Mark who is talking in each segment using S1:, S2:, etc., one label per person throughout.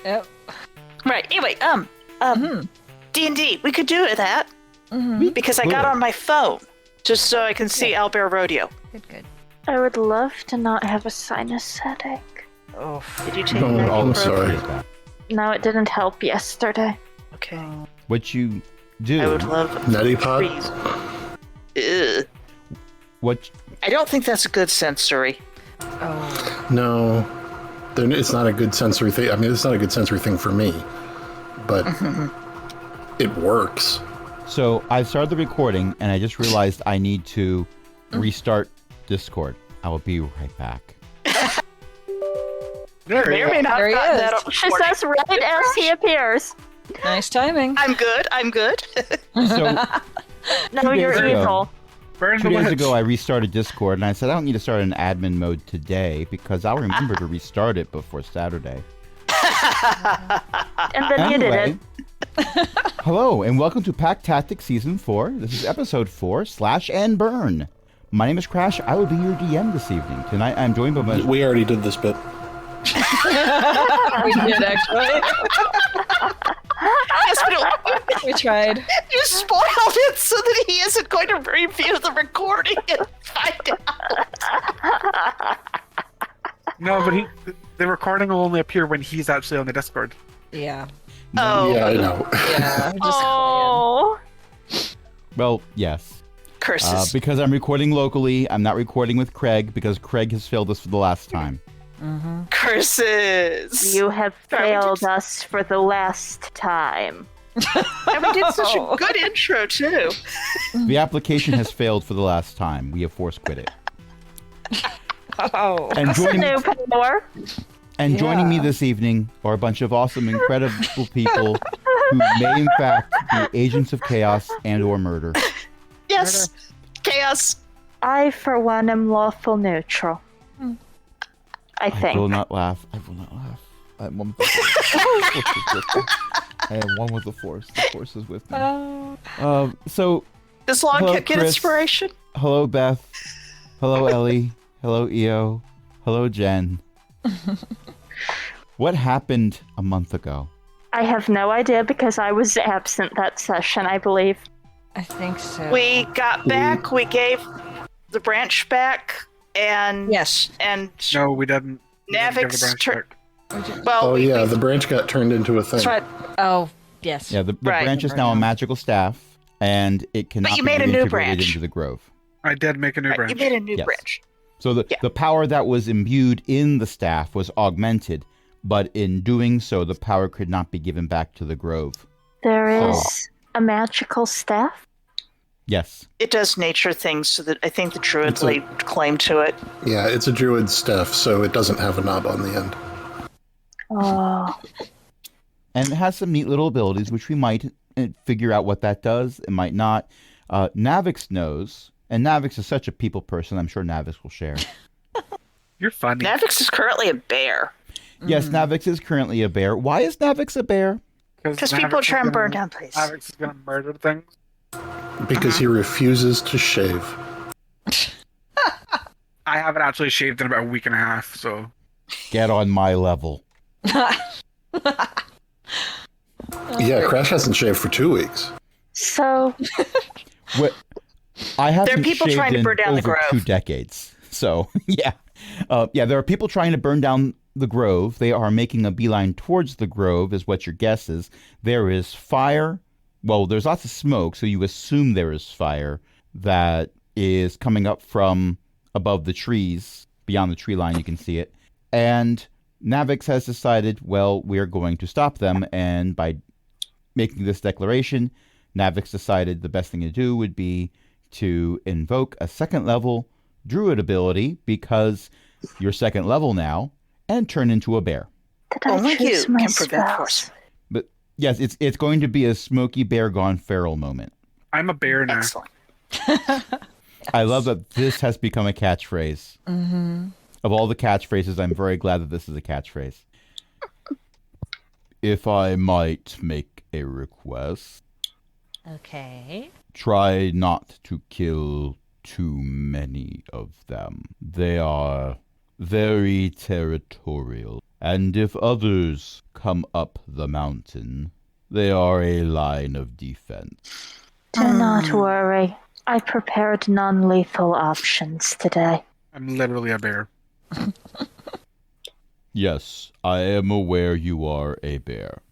S1: Yep.
S2: Right. Anyway, D&D. We could do that because I got
S3: could.
S2: on my phone just so I can see Owlbear Rodeo.
S1: Good.
S4: I would love to not have a sinus headache.
S1: Oh.
S2: Did you take
S3: Oh,
S2: that?
S3: I'm
S2: Pro?
S3: sorry.
S4: No, it didn't help yesterday.
S2: Okay.
S3: What you do?
S2: I would love
S3: Neti pot?
S2: Ugh.
S3: What?
S2: I don't think that's a good sensory.
S1: Oh.
S3: No, it's not a good sensory thing. I mean, it's not a good sensory thing for me, but it works.
S5: So I started the recording, and I just realized I need to restart Discord. I will be right back.
S2: May or may not
S1: There he
S2: have gotten
S1: is.
S2: that on
S4: She
S2: recording.
S4: says right as he appears.
S1: Nice timing.
S2: I'm good.
S5: So
S4: No, you're
S5: days ago.
S4: evil.
S6: Burn
S5: 2
S6: the
S5: days
S6: witch.
S5: ago, I restarted Discord, and I said I don't need to start in admin mode today because I'll remember to restart it before Saturday.
S4: And then you did
S5: Anyway,
S4: it.
S5: hello, and welcome to Pack Tactics Season 4. This is Episode 4, Slash and Burn. My name is Crash. I will be your DM this evening. Tonight, I'm joined by my...
S3: We already did this bit.
S1: We did actually.
S2: Yes, but
S1: We tried.
S2: you spoiled it so that he isn't going to review the recording and find out.
S6: No, but the recording will only appear when he's actually on the Discord.
S1: Yeah.
S2: Oh,
S3: Yeah, I know.
S1: Yeah. Just
S4: Oh.
S5: Well, yes.
S2: curses.
S5: Because I'm recording locally, I'm not recording with Craig because Craig has failed us for the last time.
S2: Curses.
S4: You have
S2: Sorry, we
S4: failed
S2: did-
S4: us for the last time.
S2: And we did such a good intro, too.
S5: The application has failed for the last time. We have force quit it.
S1: Oh.
S5: And
S4: That's a
S5: joining,
S4: new power.
S5: joining me
S1: Yeah.
S5: this evening are a bunch of awesome, incredible people who may in fact be agents of chaos and or murder.
S2: Yes. Chaos.
S4: I, for one, am lawful neutral. I
S5: I
S4: think.
S5: will not laugh. I will not laugh. I am one with the force. I am one with the force. The force is with me. So,
S2: Does Log
S5: Hello,
S2: get
S5: Chris.
S2: inspiration?
S5: hello, Beth. Hello, Ellie. Hello, Eo. Hello, Jen. What happened a month ago?
S4: I have no idea because I was absent that session, I believe.
S1: I think so.
S2: We got back, we gave the branch back, and
S1: Yes.
S2: and
S6: No, we didn't. We didn't give the
S2: Navix
S6: branch
S2: tur-
S6: back.
S2: well,
S3: Oh,
S2: we,
S3: yeah,
S2: we-
S3: the branch got turned into a thing.
S1: That's right. Oh, yes.
S5: Yeah, the
S2: Right.
S5: branch is now a magical staff, and it cannot
S2: you
S5: be
S2: made a new
S5: reintegrated
S2: branch.
S5: into the grove.
S6: I did make a new
S2: right,
S6: branch.
S2: you made a new
S5: Yes.
S2: branch.
S5: So
S2: Yeah.
S5: the power that was imbued in the staff was augmented, but in doing so, the power could not be given back to the grove.
S4: There
S5: Oh.
S4: is a magical staff.
S5: Yes.
S2: It does nature things, so that I think the druids
S3: It's a-
S2: laid claim to it.
S3: Yeah, it's a druid staff, so it doesn't have a knob on the end.
S4: Oh.
S5: And it has some neat little abilities, which we might figure out what that does. It might not. Navix knows, and Navix is such a people person, I'm sure Navix will share.
S6: You're funny.
S2: Navix is currently a bear
S5: Yes, Navix is currently a bear. Why is Navix a bear?
S2: because people try and burn down places.
S6: Navix is gonna murder things.
S3: Because he refuses to shave.
S6: I haven't actually shaved in about a week and a half, so
S5: Get on my level.
S3: Yeah, Crash hasn't shaved for 2 weeks.
S4: So,
S5: What? I haven't
S2: people
S5: shaved
S2: trying to
S5: in
S2: burn down the
S5: over
S2: grove.
S5: 2 decades. So, yeah. Yeah, there are people trying to burn down the grove. They are making a beeline towards the grove, is what your guess is. There is fire. Well, there's lots of smoke, so you assume there is fire that is coming up from above the trees. Beyond the tree line, you can see it. And Navix has decided, well, we're going to stop them. And by making this declaration, Navix decided the best thing to do would be to invoke a second level druid ability, because you're second level now, and turn into a bear.
S4: did I
S2: Only you
S4: choose my
S2: can prevent
S4: spells?
S2: force.
S5: But yes, it's going to be a Smokey Bear Gone Feral moment.
S6: I'm a bear now.
S2: Excellent.
S5: I love that this has become a catchphrase. Of all the catchphrases, I'm very glad that this is a catchphrase. If I might make a request,
S1: Okay.
S5: try not to kill too many of them. They are very territorial. And if others come up the mountain, they are a line of defense.
S4: Do not worry. I prepared non-lethal options today.
S6: I'm literally a bear.
S5: Yes, I am aware you are a bear.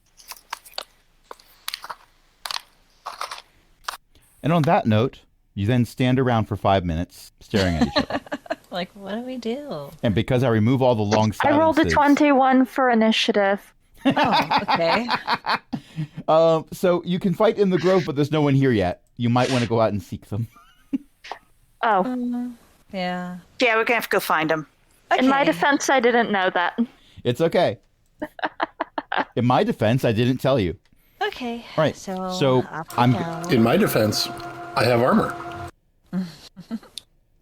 S5: And on that note, you then stand around for 5 minutes, staring at each other.
S1: Like, what do we do?
S5: And because I remove all the long
S4: I
S5: silences...
S4: rolled a 21 for initiative.
S1: Oh, okay.
S5: So you can fight in the grove, but there's no one here yet. You might want to go out and seek them.
S4: Oh,
S1: Yeah.
S2: Yeah, we're gonna have to go find him.
S4: in my
S1: Okay.
S4: defense, I didn't know that.
S5: It's okay. In my defense, I didn't tell you.
S1: Okay.
S5: Right,
S1: So,
S5: so
S1: up we
S5: I'm-
S1: go.
S3: In my defense, I have armor.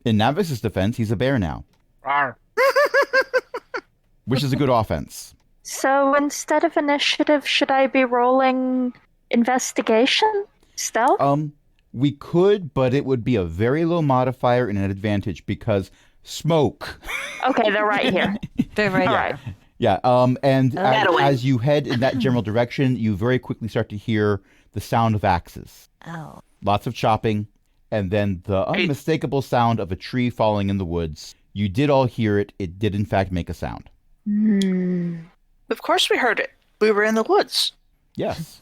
S5: In Navis's defense, he's a bear now,
S6: Rawr.
S5: which is a good offense.
S4: So instead of initiative, should I be rolling investigation? Stealth?
S5: We could, but it would be a very low modifier and an advantage because smoke.
S4: Okay, they're right here.
S1: They're right
S4: All
S1: here.
S4: right.
S5: Yeah, and
S2: That'll win.
S5: as you head in that general direction, you very quickly start to hear the sound of axes.
S1: Oh.
S5: Lots of chopping, and then the unmistakable sound of a tree falling in the woods. You did all hear it. It did, in fact, make a sound.
S2: Of course we heard it. We were in the woods.
S5: Yes.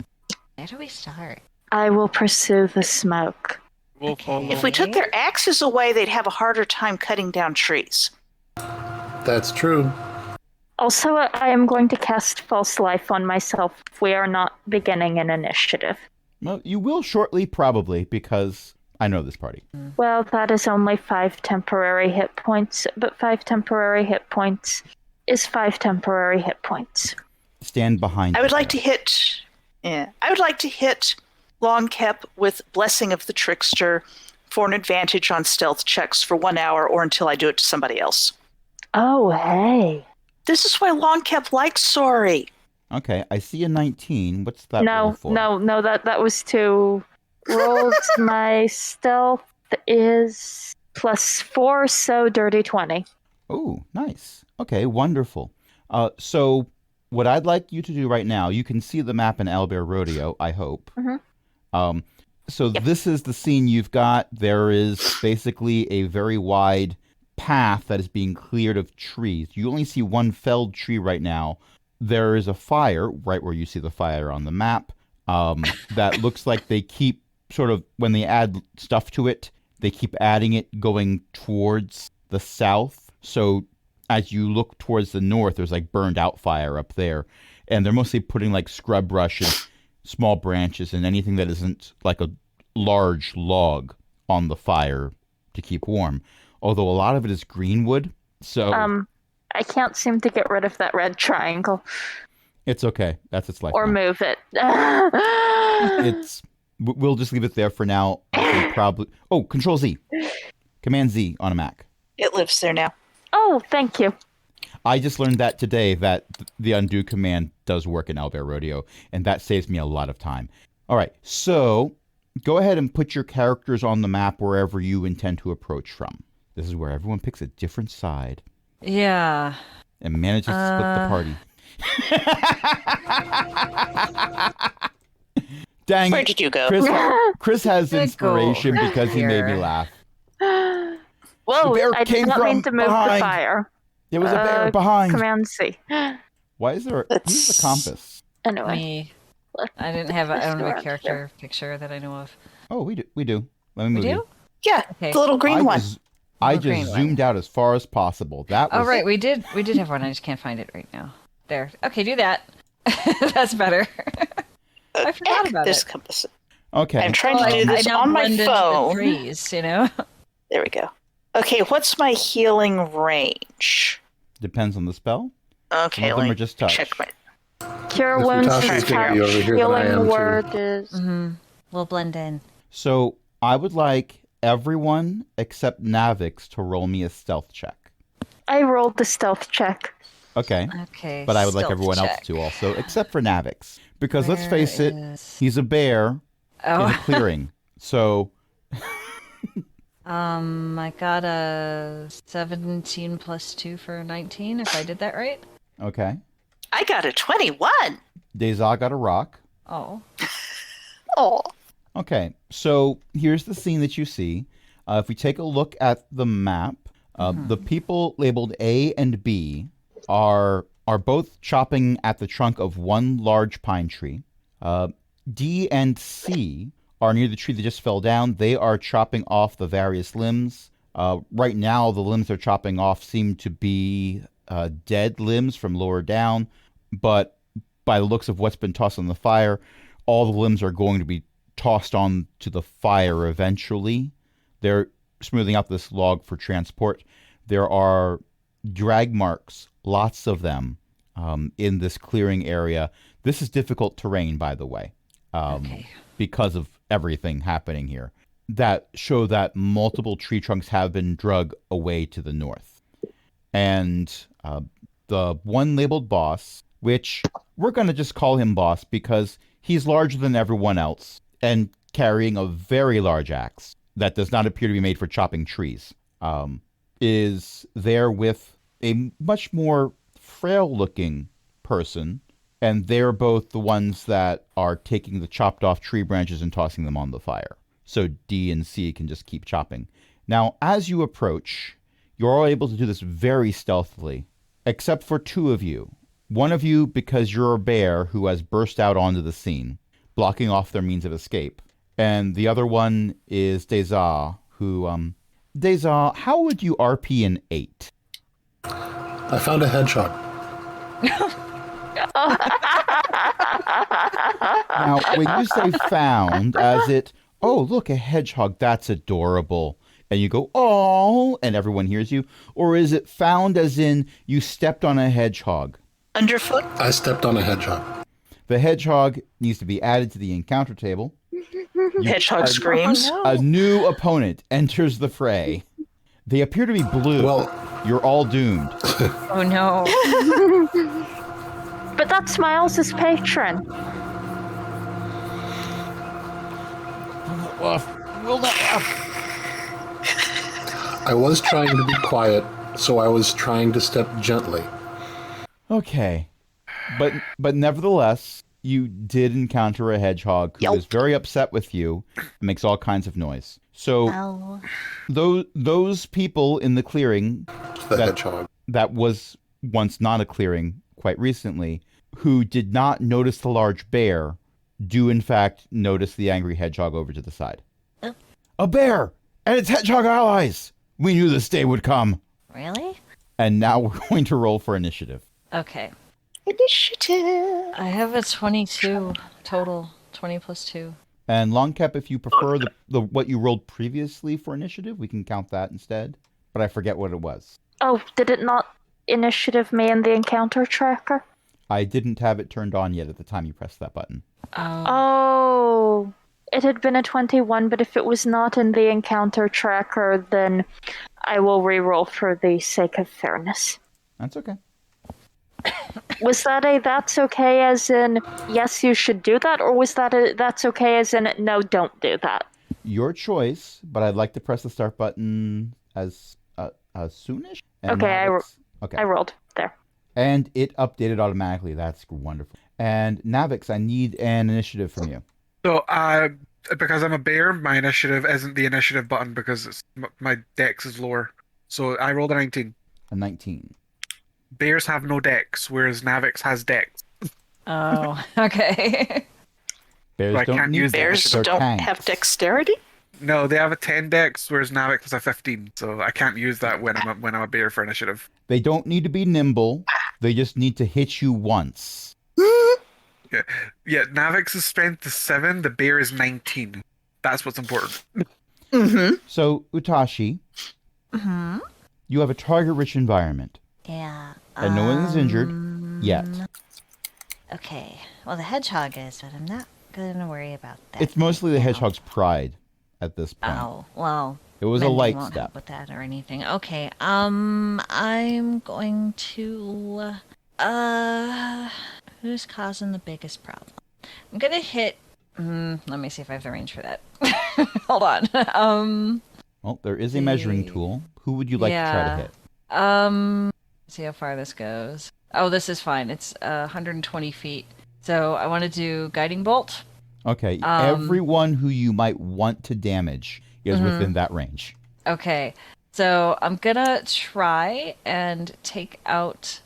S1: Where do we start?
S4: I will pursue the smoke.
S6: We'll
S1: Okay.
S6: follow.
S2: If we took their axes away, they'd have a harder time cutting down trees.
S3: That's true.
S4: Also, I am going to cast False Life on myself if we are not beginning an initiative.
S5: Well, you will shortly, probably, because I know this party.
S4: Well, that is only 5 temporary hit points, but 5 temporary hit points is 5 temporary hit points.
S5: Stand behind.
S2: I
S5: you
S2: would like to
S5: there.
S2: hit. Yeah, I would like to hit Longcap with Blessing of the Trickster for an advantage on stealth checks for 1 hour or until I do it to somebody else.
S4: Oh, hey.
S2: This is why Longcap likes Sorry.
S5: Okay, I see a 19. What's that roll
S4: No,
S5: for?
S4: no, that was two rolls. My stealth is +4, so dirty 20.
S5: Oh, nice. Okay, wonderful. So what I'd like you to do right now, you can see the map in Owlbear Rodeo, I hope. So this is the scene you've got. There is basically a very wide path that is being cleared of trees. You only see one felled tree right now. There is a fire right where you see the fire on the map that looks like they keep sort of, when they add stuff to it, they keep adding it going towards the south. So as you look towards the north, there's like burned out fire up there. And they're mostly putting like scrub brush and small branches and anything that isn't like a large log on the fire to keep warm. Although a lot of it is green wood. So
S4: I can't seem to get rid of that red triangle
S5: it's okay. That's its life.
S4: or
S5: now.
S4: move it.
S5: We'll just leave it there for now. I think probably. Oh, Control Z, Command Z on a Mac.
S2: It lives there now.
S4: Oh, thank you.
S5: I just learned that today that the undo command does work in Owlbear Rodeo, and that saves me a lot of time. All right, so go ahead and put your characters on the map wherever you intend to approach from. This is where everyone picks a different side
S1: Yeah.
S5: and manages to split the party. Dang
S2: Where
S5: it.
S2: did you go?
S5: Chris has
S1: Good
S5: inspiration
S1: goal.
S5: because he made me
S1: Here.
S5: laugh.
S4: Whoa,
S5: The bear
S4: I
S5: came
S4: did not mean
S5: from
S4: to move
S5: behind.
S4: the fire.
S5: There was a bear behind.
S4: Command C.
S5: Why is there who's the compass?
S4: Anyway,
S1: Me. I didn't have I don't have a
S4: Around
S1: character picture that I know of.
S5: Oh, we do. Let me
S1: We
S5: move
S1: do?
S5: you.
S2: Yeah,
S1: Okay.
S2: the little green one.
S5: I
S1: Little green
S5: just
S1: one.
S5: zoomed out as far as possible. That was
S1: Oh right, we did have one. I just can't find it right now. There. Okay, do that. That's better. I forgot about
S2: this
S1: it.
S2: compass.
S5: okay.
S2: I'm trying to do
S1: I
S2: this
S1: now
S2: on my
S1: blend into the
S2: phone.
S1: trees, you know.
S2: There we go. Okay, what's my healing range?
S5: Depends on the spell.
S2: Okay,
S5: Some of them
S2: let
S5: are
S2: me
S5: just touch.
S2: check my.
S4: Cure
S3: If
S4: wounds
S3: Natasha's
S4: is
S3: gonna be over here, then I am,
S4: healing
S3: too.
S4: word is.
S1: Mm-hmm. We'll blend in.
S5: So I would like everyone except Navix to roll me a stealth check.
S4: I rolled the stealth check.
S5: Okay.
S1: Okay.
S5: But I would like
S1: stealth
S5: everyone else
S1: check.
S5: to also, except for Navix. Because let's
S1: Where
S5: face it,
S1: is-
S5: he's a bear in a
S1: Oh,
S5: clearing. So
S1: I got a 17 plus 2 for 19. If I did that right.
S5: okay.
S2: I got a 21.
S5: Deza got a rock.
S1: Oh.
S2: Oh.
S5: Okay, so here's the scene that you see. If we take a look at the map, the people labeled A and B are both chopping at the trunk of one large pine tree. D and C are near the tree that just fell down. They are chopping off the various limbs. Right now, the limbs they're chopping off seem to be dead limbs from lower down, but by the looks of what's been tossed on the fire, all the limbs are going to be tossed on to the fire eventually. They're smoothing out this log for transport. There are drag marks, lots of them, in this clearing area. This is difficult terrain, by the way,
S1: Okay.
S5: because of everything happening here, that show that multiple tree trunks have been dragged away to the north. And the one labeled boss, which we're going to just call him boss because he's larger than everyone else and carrying a very large axe that does not appear to be made for chopping trees, is there with a much more frail-looking person, and they're both the ones that are taking the chopped off tree branches and tossing them on the fire. So D and C can just keep chopping. Now, as you approach, you're all able to do this very stealthily, except for two of you. One of you, because you're a bear who has burst out onto the scene, blocking off their means of escape. And the other one is Deza, who, Deza, how would you RP an 8?
S3: I found a hedgehog.
S5: Now, when you say found, as it, oh, look, a hedgehog, that's adorable, and you go, oh, and everyone hears you, or is it found as in you stepped on a hedgehog?
S2: Underfoot?
S3: I stepped on a hedgehog.
S5: The hedgehog needs to be added to the encounter table.
S2: Hedgehog screams.
S1: Oh, no.
S5: A new opponent enters the fray. They appear to be blue.
S3: Well,
S5: You're all doomed.
S1: Oh no.
S4: But that's Miles' patron.
S3: I was trying to be quiet, so I was trying to step gently.
S5: Okay. But nevertheless, you did encounter a hedgehog who is very upset with you and makes all kinds of noise. So
S1: Oh.
S5: those people in the clearing
S3: The hedgehog.
S5: that was once not a clearing quite recently, who did not notice the large bear, do in fact notice the angry hedgehog over to the side.
S1: Oh.
S5: A bear and its hedgehog allies! We knew this day would come.
S1: Really?
S5: And now we're going to roll for initiative.
S1: Okay.
S2: Initiative.
S1: I have a 22 total. 20 plus 2.
S5: And Longcap, if you prefer the what you rolled previously for initiative, we can count that instead. But I forget what it was.
S4: Oh, did it not initiative me in the encounter tracker?
S5: I didn't have it turned on yet at the time you pressed that button.
S4: Oh, it had been a 21, but if it was not in the encounter tracker, then I will re-roll for the sake of fairness.
S5: That's okay.
S4: Was that a that's okay as in yes, you should do that, or was that a that's okay as in no, don't do that?
S5: Your choice, but I'd like to press the start button as soonish. And
S4: Okay,
S5: Navix- okay.
S4: I rolled there.
S5: And it updated automatically. That's wonderful. And Navix, I need an initiative from you.
S6: So, because I'm a bear, my initiative isn't the initiative button because my dex is lower. So I rolled a 19.
S5: A 19.
S6: Bears have no dex, whereas Navix has dex.
S1: Oh, okay.
S5: Bears
S6: I
S5: don't
S6: can't
S5: need
S6: use
S5: dex,
S2: Bears
S5: they're
S2: don't
S5: tanks.
S2: have dexterity?
S6: No, they have a 10 dex, whereas Navix has a 15. So I can't use that when I'm a bear for initiative.
S5: They don't need to be nimble. They just need to hit you once.
S6: Yeah, Navix's strength is 7. The bear is 19. That's what's important.
S2: Mm-hmm.
S5: So, Utashi, you have a target-rich environment,
S1: Yeah.
S5: and no one is injured yet.
S1: Okay. Well, the hedgehog is, but I'm not gonna worry about that.
S5: It's mostly the
S1: right now.
S5: hedgehog's pride at this point.
S1: Oh, well.
S5: It was a
S1: Mending
S5: light
S1: won't
S5: step.
S1: help with that or anything. Okay. I'm going to. Who's causing the biggest problem? I'm gonna hit. Let me see if I have the range for that. Hold on.
S5: Well, there is a measuring
S1: the-
S5: tool. Who would you like to try to
S1: Yeah.
S5: hit?
S1: See how far this goes. Oh, this is fine. It's 120 feet. So I want to do guiding bolt.
S5: Okay, everyone who you might want to damage is within that range.
S1: Okay, so I'm gonna try and take out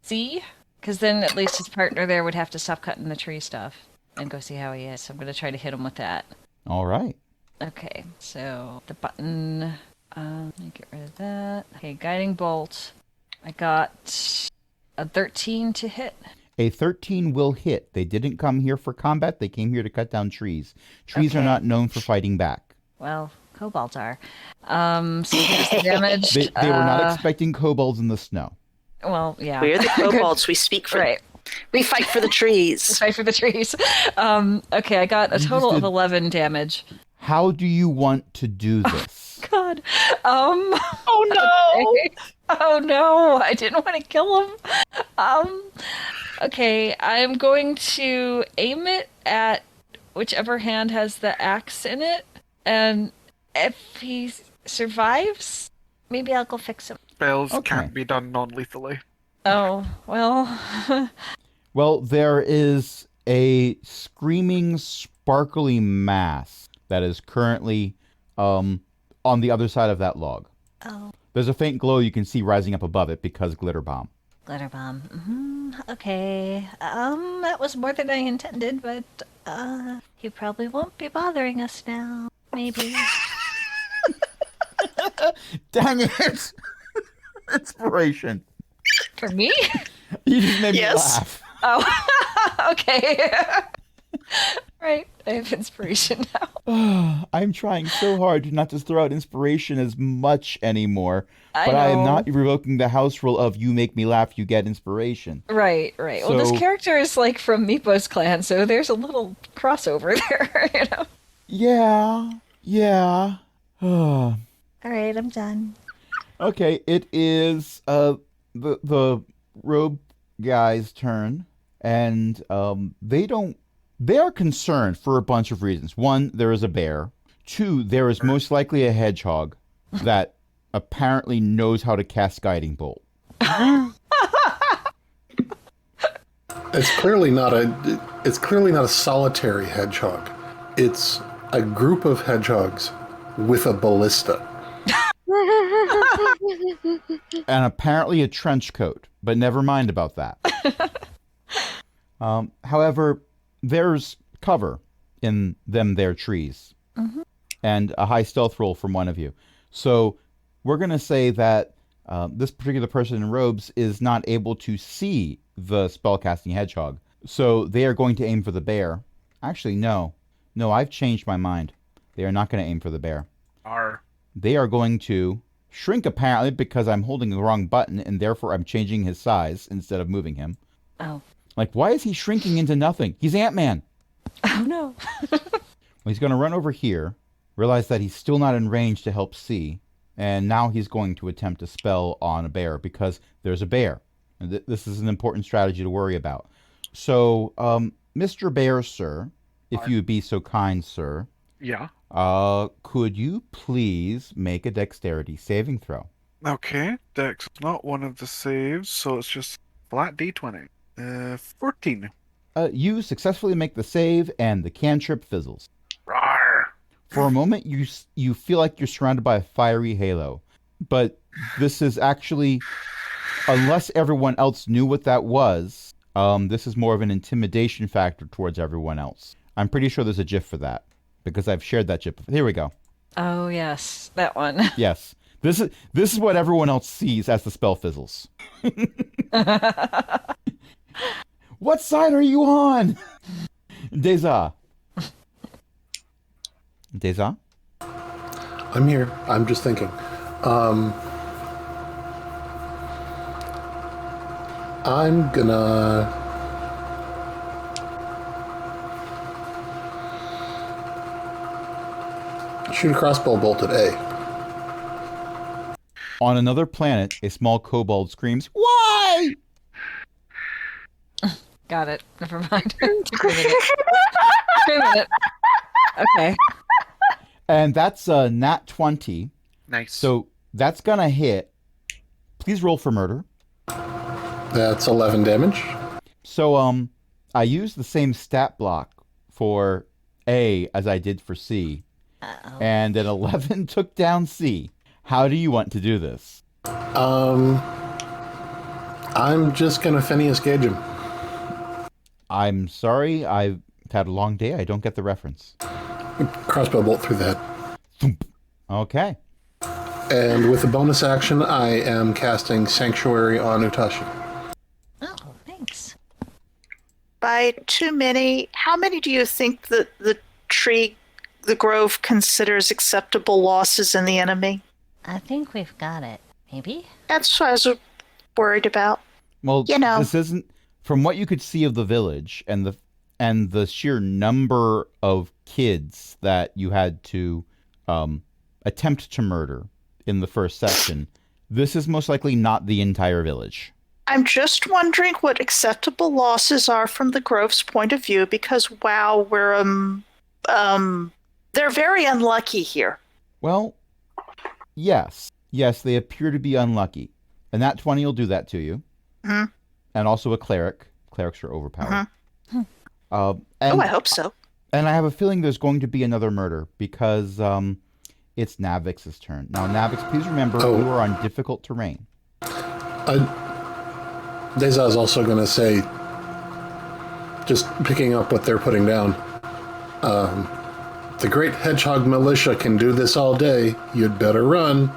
S1: C, because then at least his partner there would have to stop cutting the tree stuff and go see how he is. So I'm gonna try to hit him with that.
S5: All right.
S1: Okay, so the button. Let me get rid of that. Okay, guiding bolt. I got a 13 to hit.
S5: A 13 will hit. They didn't come here for combat. They came here to cut down trees. Trees are
S1: Okay.
S5: not known for fighting back.
S1: Well, kobolds are. So here's the damage.
S5: They were not expecting kobolds in the snow.
S1: Well, yeah.
S2: We're the kobolds. We speak for.
S1: Right.
S2: We fight for the trees.
S1: Fight for the trees. Okay, I got a total of
S5: did-
S1: 11 damage.
S5: How do you want to do this?
S1: God.
S2: Oh no!
S1: Oh no, I didn't want to kill him. Okay, I'm going to aim it at whichever hand has the axe in it, and if he survives, maybe I'll go fix him.
S6: Spells
S5: Okay.
S6: can't be done non-lethally.
S1: Oh, well.
S5: Well, there is a screaming, sparkly mass that is currently on the other side of that log.
S1: Oh,
S5: There's a faint glow you can see rising up above it because glitter bomb.
S1: glitter bomb. Okay. That was more than I intended, but, he probably won't be bothering us now. Maybe.
S5: Dang it! Inspiration.
S1: For me?
S5: You just made me
S2: Yes.
S5: laugh.
S1: Oh, okay. Right, I have inspiration now.
S5: I'm trying so hard to not just throw out inspiration as much anymore,
S1: I
S5: but I am
S1: know.
S5: not revoking the house rule of you make me laugh, you get inspiration.
S1: Right. Well, this
S5: So-
S1: character is like from Meepo's clan, so there's a little crossover there, you know?
S5: Yeah.
S1: All right, I'm done.
S5: Okay, it is the robe guy's turn, and they are concerned for a bunch of reasons. One, there is a bear. Two, there is most likely a hedgehog that apparently knows how to cast guiding bolt.
S3: It's clearly not a solitary hedgehog. It's a group of hedgehogs with a ballista.
S5: And apparently a trench coat, but never mind about that. However, there's cover in their trees, and a high stealth roll from one of you. So we're going to say that this particular person in robes is not able to see the spellcasting hedgehog. So they are going to aim for the bear. Actually, no, I've changed my mind. They are not going to aim for the bear. They are going to shrink, apparently, because I'm holding the wrong button, and therefore I'm changing his size instead of moving him.
S1: Oh.
S5: Like, why is he shrinking into nothing? He's Ant-Man.
S1: Oh, no.
S5: Well, he's going to run over here, realize that he's still not in range to help see, and now he's going to attempt a spell on a bear because there's a bear. And this is an important strategy to worry about. So, Mr. Bear, sir, if you would be so kind, sir,
S6: Yeah.
S5: could you please make a dexterity saving throw?
S6: Okay. Dex is not one of the saves, so it's just flat D20. 14.
S5: You successfully make the save, and the cantrip fizzles.
S6: Rawr.
S5: For a moment, you feel like you're surrounded by a fiery halo. But this is actually, unless everyone else knew what that was, this is more of an intimidation factor towards everyone else. I'm pretty sure there's a GIF for that, because I've shared that GIF. Here we go.
S1: Oh, yes, that one.
S5: Yes. This is what everyone else sees as the spell fizzles. What side are you on? Deza. Deza?
S3: I'm here. I'm just thinking. I'm gonna shoot a crossbow bolt at A.
S5: On another planet, a small kobold screams, "Why?"
S1: Got it. Never mind. Took me a minute. Took me a minute. Okay.
S5: And that's a nat 20.
S6: Nice.
S5: So that's going to hit. Please roll for murder.
S3: That's 11 damage.
S5: So, I used the same stat block for A as I did for C,
S1: Uh-oh.
S5: and an 11 took down C. How do you want to do this?
S3: I'm just gonna Phineas Gage him.
S5: I'm sorry, I've had a long day. I don't get the reference.
S3: Crossbow bolt through the head.
S5: Thump. Okay.
S3: And with a bonus action, I am casting Sanctuary on Utashi.
S1: Oh, thanks.
S2: By too many, how many do you think that the grove considers acceptable losses in the enemy?
S1: I think we've got it. Maybe?
S2: That's what I was worried about.
S5: Well,
S2: You know.
S5: this isn't from what you could see of the village and the sheer number of kids that you had to attempt to murder in the first section. This is most likely not the entire village.
S2: I'm just wondering what acceptable losses are from the grove's point of view, because wow, we're they're very unlucky here.
S5: Well, yes, they appear to be unlucky, and that 20 will do that to you.
S2: Mhm.
S5: And also a cleric. Clerics are overpowered. And,
S2: Oh, I hope so.
S5: And I have a feeling there's going to be another murder because it's Navix's turn. Now, Navix, please remember you are on difficult terrain.
S3: Deza is also going to say, just picking up what they're putting down, the Great Hedgehog Militia can do this all day. You'd better run.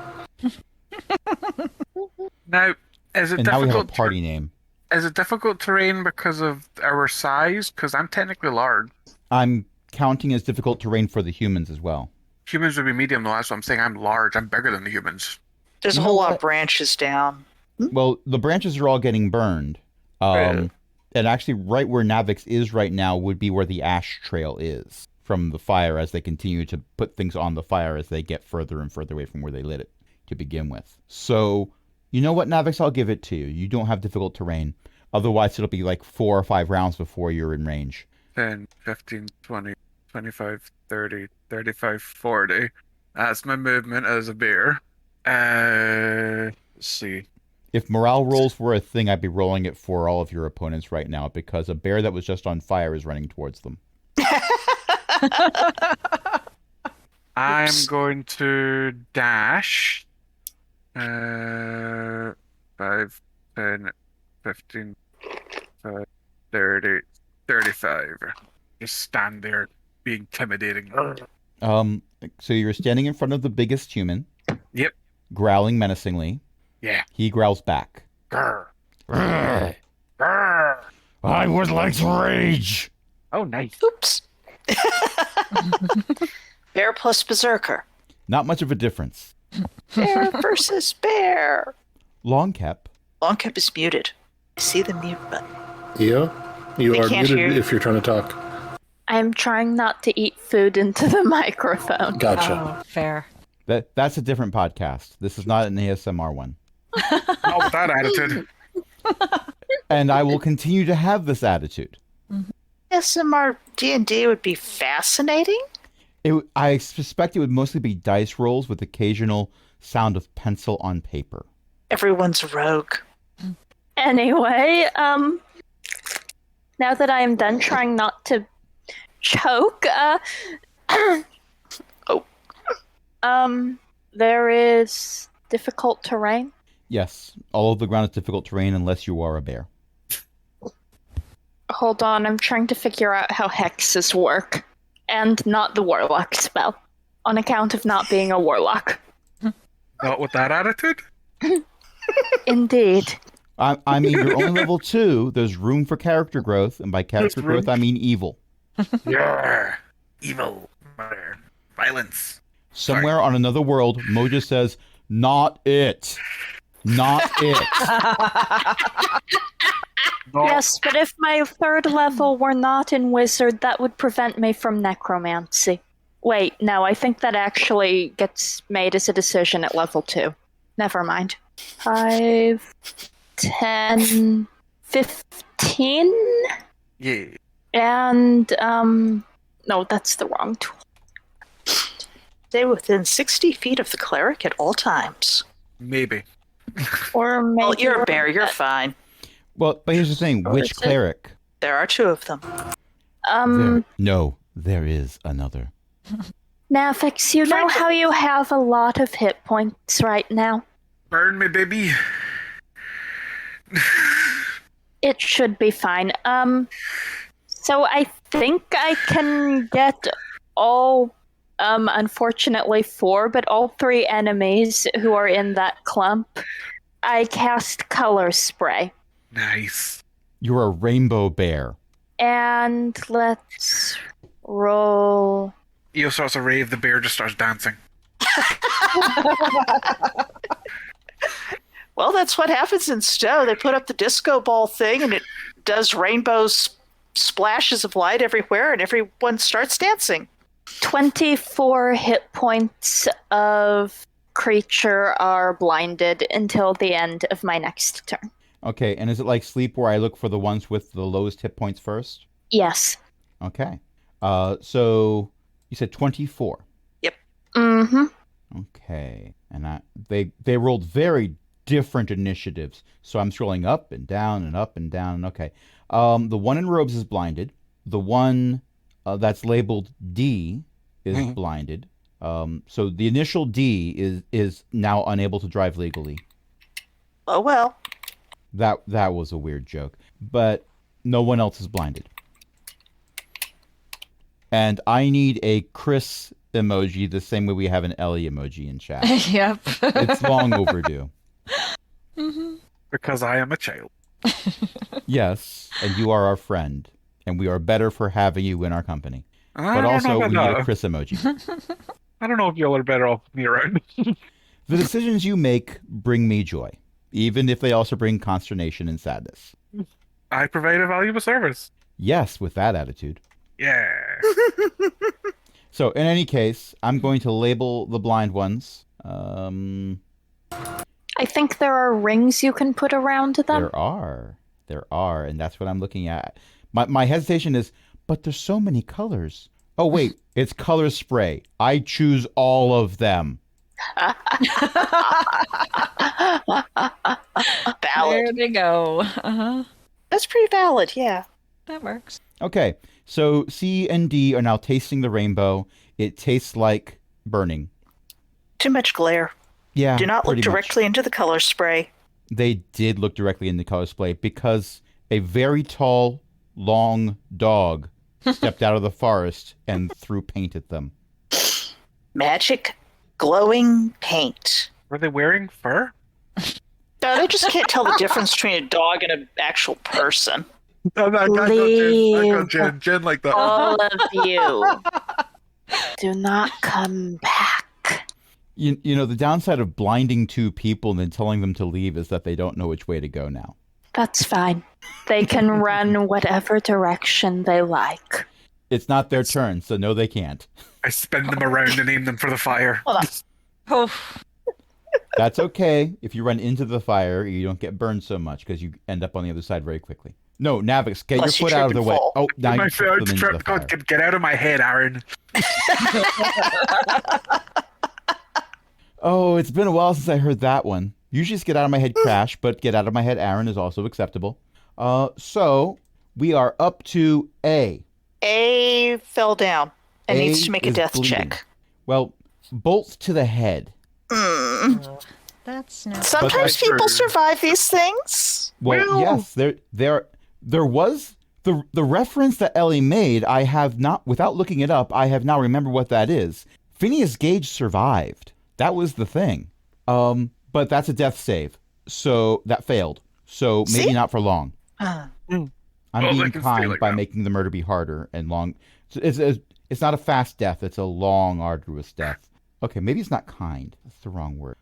S6: Now, is it
S5: And now we have a
S6: difficult?
S5: party name.
S6: Is it difficult terrain because of our size? Because I'm technically large.
S5: I'm counting as difficult terrain for the humans as well.
S6: Humans would be medium, though. That's what I'm saying. I'm large. I'm bigger than the humans.
S2: There's
S5: You
S2: a
S5: know
S2: whole lot
S5: what?
S2: of branches down.
S5: Well, the branches are all getting burned.
S6: Right.
S5: And actually, right where Navix is right now would be where the ash trail is from the fire as they continue to put things on the fire as they get further and further away from where they lit it to begin with. So, you know what, Navix? I'll give it to you. You don't have difficult terrain. Otherwise, it'll be like 4 or 5 rounds before you're in range.
S6: 10, 15, 20, 25, 30, 35, 40. That's my movement as a bear. Let's see.
S5: If morale rolls were a thing, I'd be rolling it for all of your opponents right now because a bear that was just on fire is running towards them.
S6: I'm going to dash. 5, 10, 15, 5, 30, 35. Just stand there, be intimidating.
S5: So you're standing in front of the biggest human.
S6: Yep.
S5: Growling menacingly.
S6: Yeah.
S5: He growls back.
S6: Grr. Grr.
S5: I would like to rage.
S6: Oh, nice.
S2: Oops. Bear plus berserker.
S5: Not much of a difference.
S2: Bear versus bear.
S5: Longcap.
S2: Longcap is muted. See the mute button.
S3: Yeah? You
S2: They
S3: are
S2: can't hear
S3: muted
S2: you.
S3: if you're trying to talk.
S4: I'm trying not to eat food into the microphone.
S3: Gotcha.
S1: Oh, fair.
S5: That's a different podcast. This is not an ASMR one.
S6: Not with that attitude.
S5: And I will continue to have this attitude.
S2: SMR D&D would be fascinating.
S5: I suspect it would mostly be dice rolls with occasional sound of pencil on paper.
S2: Everyone's a rogue.
S4: Anyway, now that I am done trying not to choke, there is difficult terrain.
S5: Yes, all of the ground is difficult terrain unless you are a bear.
S4: Hold on, I'm trying to figure out how hexes work. And not the warlock spell. On account of not being a warlock.
S6: Not with that attitude?
S4: Indeed.
S5: I mean, you're only level 2. There's room for character growth. And by character growth, I mean evil.
S6: Yeah. Evil. Murder. Violence.
S5: Somewhere on another world, Moja says, not it. Not it.
S6: No.
S4: Yes, but if my 3rd level were not in wizard, that would prevent me from necromancy. Wait, no, I think that actually gets made as a decision at level 2. Never mind. 5, 10, 15?
S6: Yeah.
S4: And, no, that's the wrong tool.
S2: Stay within 60 feet of the cleric at all times.
S6: Maybe.
S4: Or maybe...
S2: Well, you're a bear. You're fine.
S5: Well, but here's the thing.
S2: Oh,
S5: Which
S2: is it?
S5: cleric?
S2: There are two of them.
S5: No, there is another.
S4: Navix, you know how you have a lot of hit points right now?
S6: Burn me, baby.
S4: It should be fine. So I think I can get all, unfortunately 4, but all 3 enemies who are in that clump. I cast Color Spray.
S6: Nice.
S5: You're a rainbow bear.
S4: And let's roll.
S6: Eo starts a rave, the bear just starts dancing.
S2: Well, that's what happens in Stowe. They put up the disco ball thing, and it does rainbows, splashes of light everywhere, and everyone starts dancing.
S4: 24 hit points of creature are blinded until the end of my next turn.
S5: Okay, and is it like sleep where I look for the ones with the lowest hit points first?
S4: Yes.
S5: Okay. So you said 24.
S4: Mm-hmm.
S5: Okay. And they rolled very different initiatives. So I'm scrolling up and down and up and down. Okay. The one in robes is blinded. The one that's labeled D is blinded. So the initial D is now unable to drive legally.
S2: Oh, well.
S5: That was a weird joke. But no one else is blinded. And I need a Chris emoji the same way we have an Ellie emoji in chat.
S1: Yep.
S5: It's long overdue.
S6: Because I am a child.
S5: Yes, and you are our friend. And we are better for having you in our company.
S6: I
S5: But
S6: don't
S5: also,
S6: know
S5: we
S6: about
S5: need a
S6: that.
S5: Chris emoji.
S6: I don't know if y'all are better off with me around.
S5: The decisions you make bring me joy, even if they also bring consternation and sadness.
S6: I provide a valuable service.
S5: Yes, with that attitude.
S6: Yeah.
S5: So, in any case, I'm going to label the blind ones.
S4: I think there are rings you can put around them.
S5: There are, and that's what I'm looking at. My hesitation is, but there's so many colors. Oh, wait, it's color spray. I choose all of them.
S2: Valid.
S1: There they go. Uh-huh.
S2: That's pretty valid, yeah.
S1: That works.
S5: Okay, so C and D are now tasting the rainbow. It tastes like burning.
S2: Too much glare.
S5: Yeah,
S2: Do not look
S5: pretty much.
S2: directly into the color spray.
S5: They did look directly in the color spray because a very tall, long dog stepped out of the forest and threw paint at them.
S2: Magic glowing paint.
S6: Were they wearing fur?
S2: No, they just can't tell the difference between a dog and an actual person.
S6: I got
S4: Leave.
S6: Jen like that.
S4: All of you. Do not come back.
S5: You know, the downside of blinding 2 people and then telling them to leave is that they don't know which way to go now.
S4: That's fine. They can run whatever direction they like.
S5: It's not their turn, so no, they can't.
S6: I spin them around and aim them for the fire.
S2: Hold on.
S1: Oh,
S5: That's okay. If you run into the fire, you don't get burned so much because you end up on the other side very quickly. No, Navix, get
S2: Unless you
S5: your foot out of
S2: trip
S5: the
S2: and
S5: way.
S2: fall.
S5: Oh, now
S6: My
S5: you tripped them into the fire.
S6: God, get out of my head, Aaron.
S5: Oh, it's been a while since I heard that one. Usually it's get out of my head Crash, but get out of my head Aaron is also acceptable. So we are up to A.
S2: A fell down and
S5: A
S2: needs to make a
S5: is
S2: death
S5: bleeding.
S2: check.
S5: Well, bolt to the head.
S1: that's not.
S2: Sometimes
S6: But-
S2: people survive these things.
S5: Well, yes, there was the reference that Ellie made. I have not, without looking it up, I have now remembered what that is. Phineas Gage survived. That was the thing. But that's a death save, so that failed. So maybe
S2: See?
S5: not for long.
S2: Ah.
S5: I'm
S6: Well, I
S5: being
S6: can feel
S5: kind
S6: it
S5: by
S6: now.
S5: making the murder be harder and long. It's not a fast death. It's a long, arduous death. Okay, maybe it's not kind. That's the wrong word.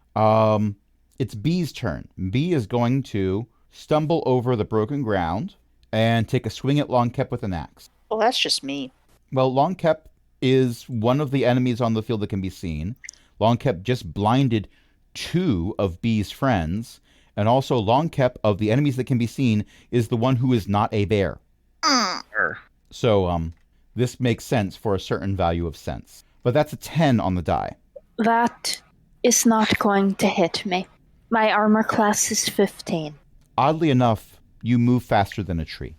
S5: It's B's turn. B is going to stumble over the broken ground and take a swing at Longkep with an axe.
S2: Well, that's just me.
S5: Well, Longkep is one of the enemies on the field that can be seen. Longkep just blinded 2 of B's friends, and also Longkep, of the enemies that can be seen, is the one who is not a bear.
S6: Sure.
S5: So, this makes sense for a certain value of sense. But that's a 10 on the die.
S4: That is not going to hit me. My armor class is 15.
S5: Oddly enough, you move faster than a tree.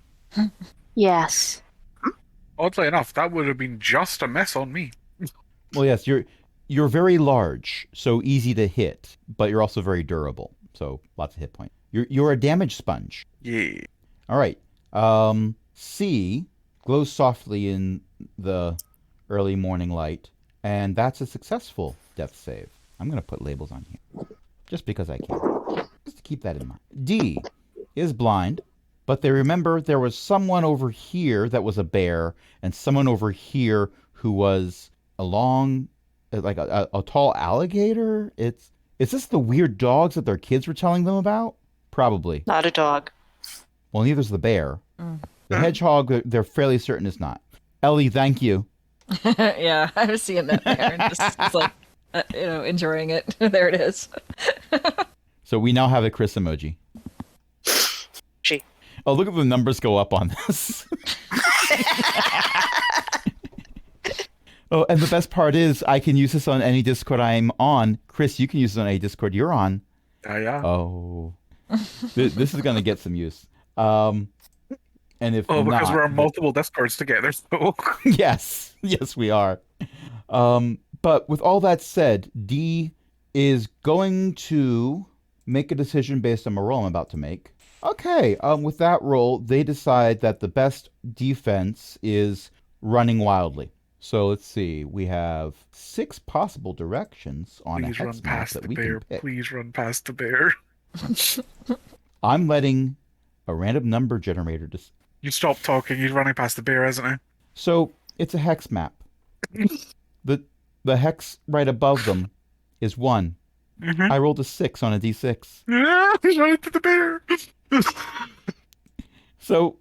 S4: Yes.
S6: Oddly enough, that would have been just a miss on me.
S5: Well, yes, you're very large, so easy to hit, but you're also very durable, so lots of hit points. You're a damage sponge.
S6: Yeah.
S5: All right. C glows softly in the early morning light, and that's a successful death save. I'm going to put labels on here, just because I can. Just to keep that in mind. D is blind, but they remember there was someone over here that was a bear, and someone over here who was like a tall alligator. Is this the weird dogs that their kids were telling them about? Probably.
S2: Not a dog.
S5: Well, neither's the bear. The hedgehog, they're fairly certain is not. Ellie, thank you.
S1: Yeah, I was seeing that there and just was like, enjoying it. There it is.
S5: So we now have a Chris emoji.
S2: Gee.
S5: Oh, look at the numbers go up on this. Oh, and the best part is I can use this on any Discord I'm on. Chris, you can use it on any Discord you're on.
S6: Yeah.
S5: Oh. This is going to get some use. And if
S6: Oh, because
S5: not,
S6: we're on multiple Discords together, so...
S5: Yes, we are. But with all that said, D is going to make a decision based on a roll I'm about to make. Okay, with that roll, they decide that the best defense is running wildly. So let's see, we have 6 possible directions on
S6: Please
S5: a
S6: run
S5: hex map
S6: past
S5: that
S6: the
S5: we
S6: bear.
S5: can pick.
S6: Please run past the bear.
S5: I'm letting a random number generator just.
S6: You stop talking. He's running past the bear, isn't he?
S5: So it's a hex map. The hex right above them is 1.
S6: Mm-hmm.
S5: I rolled a 6 on a d6.
S6: He's running to the bear.
S5: So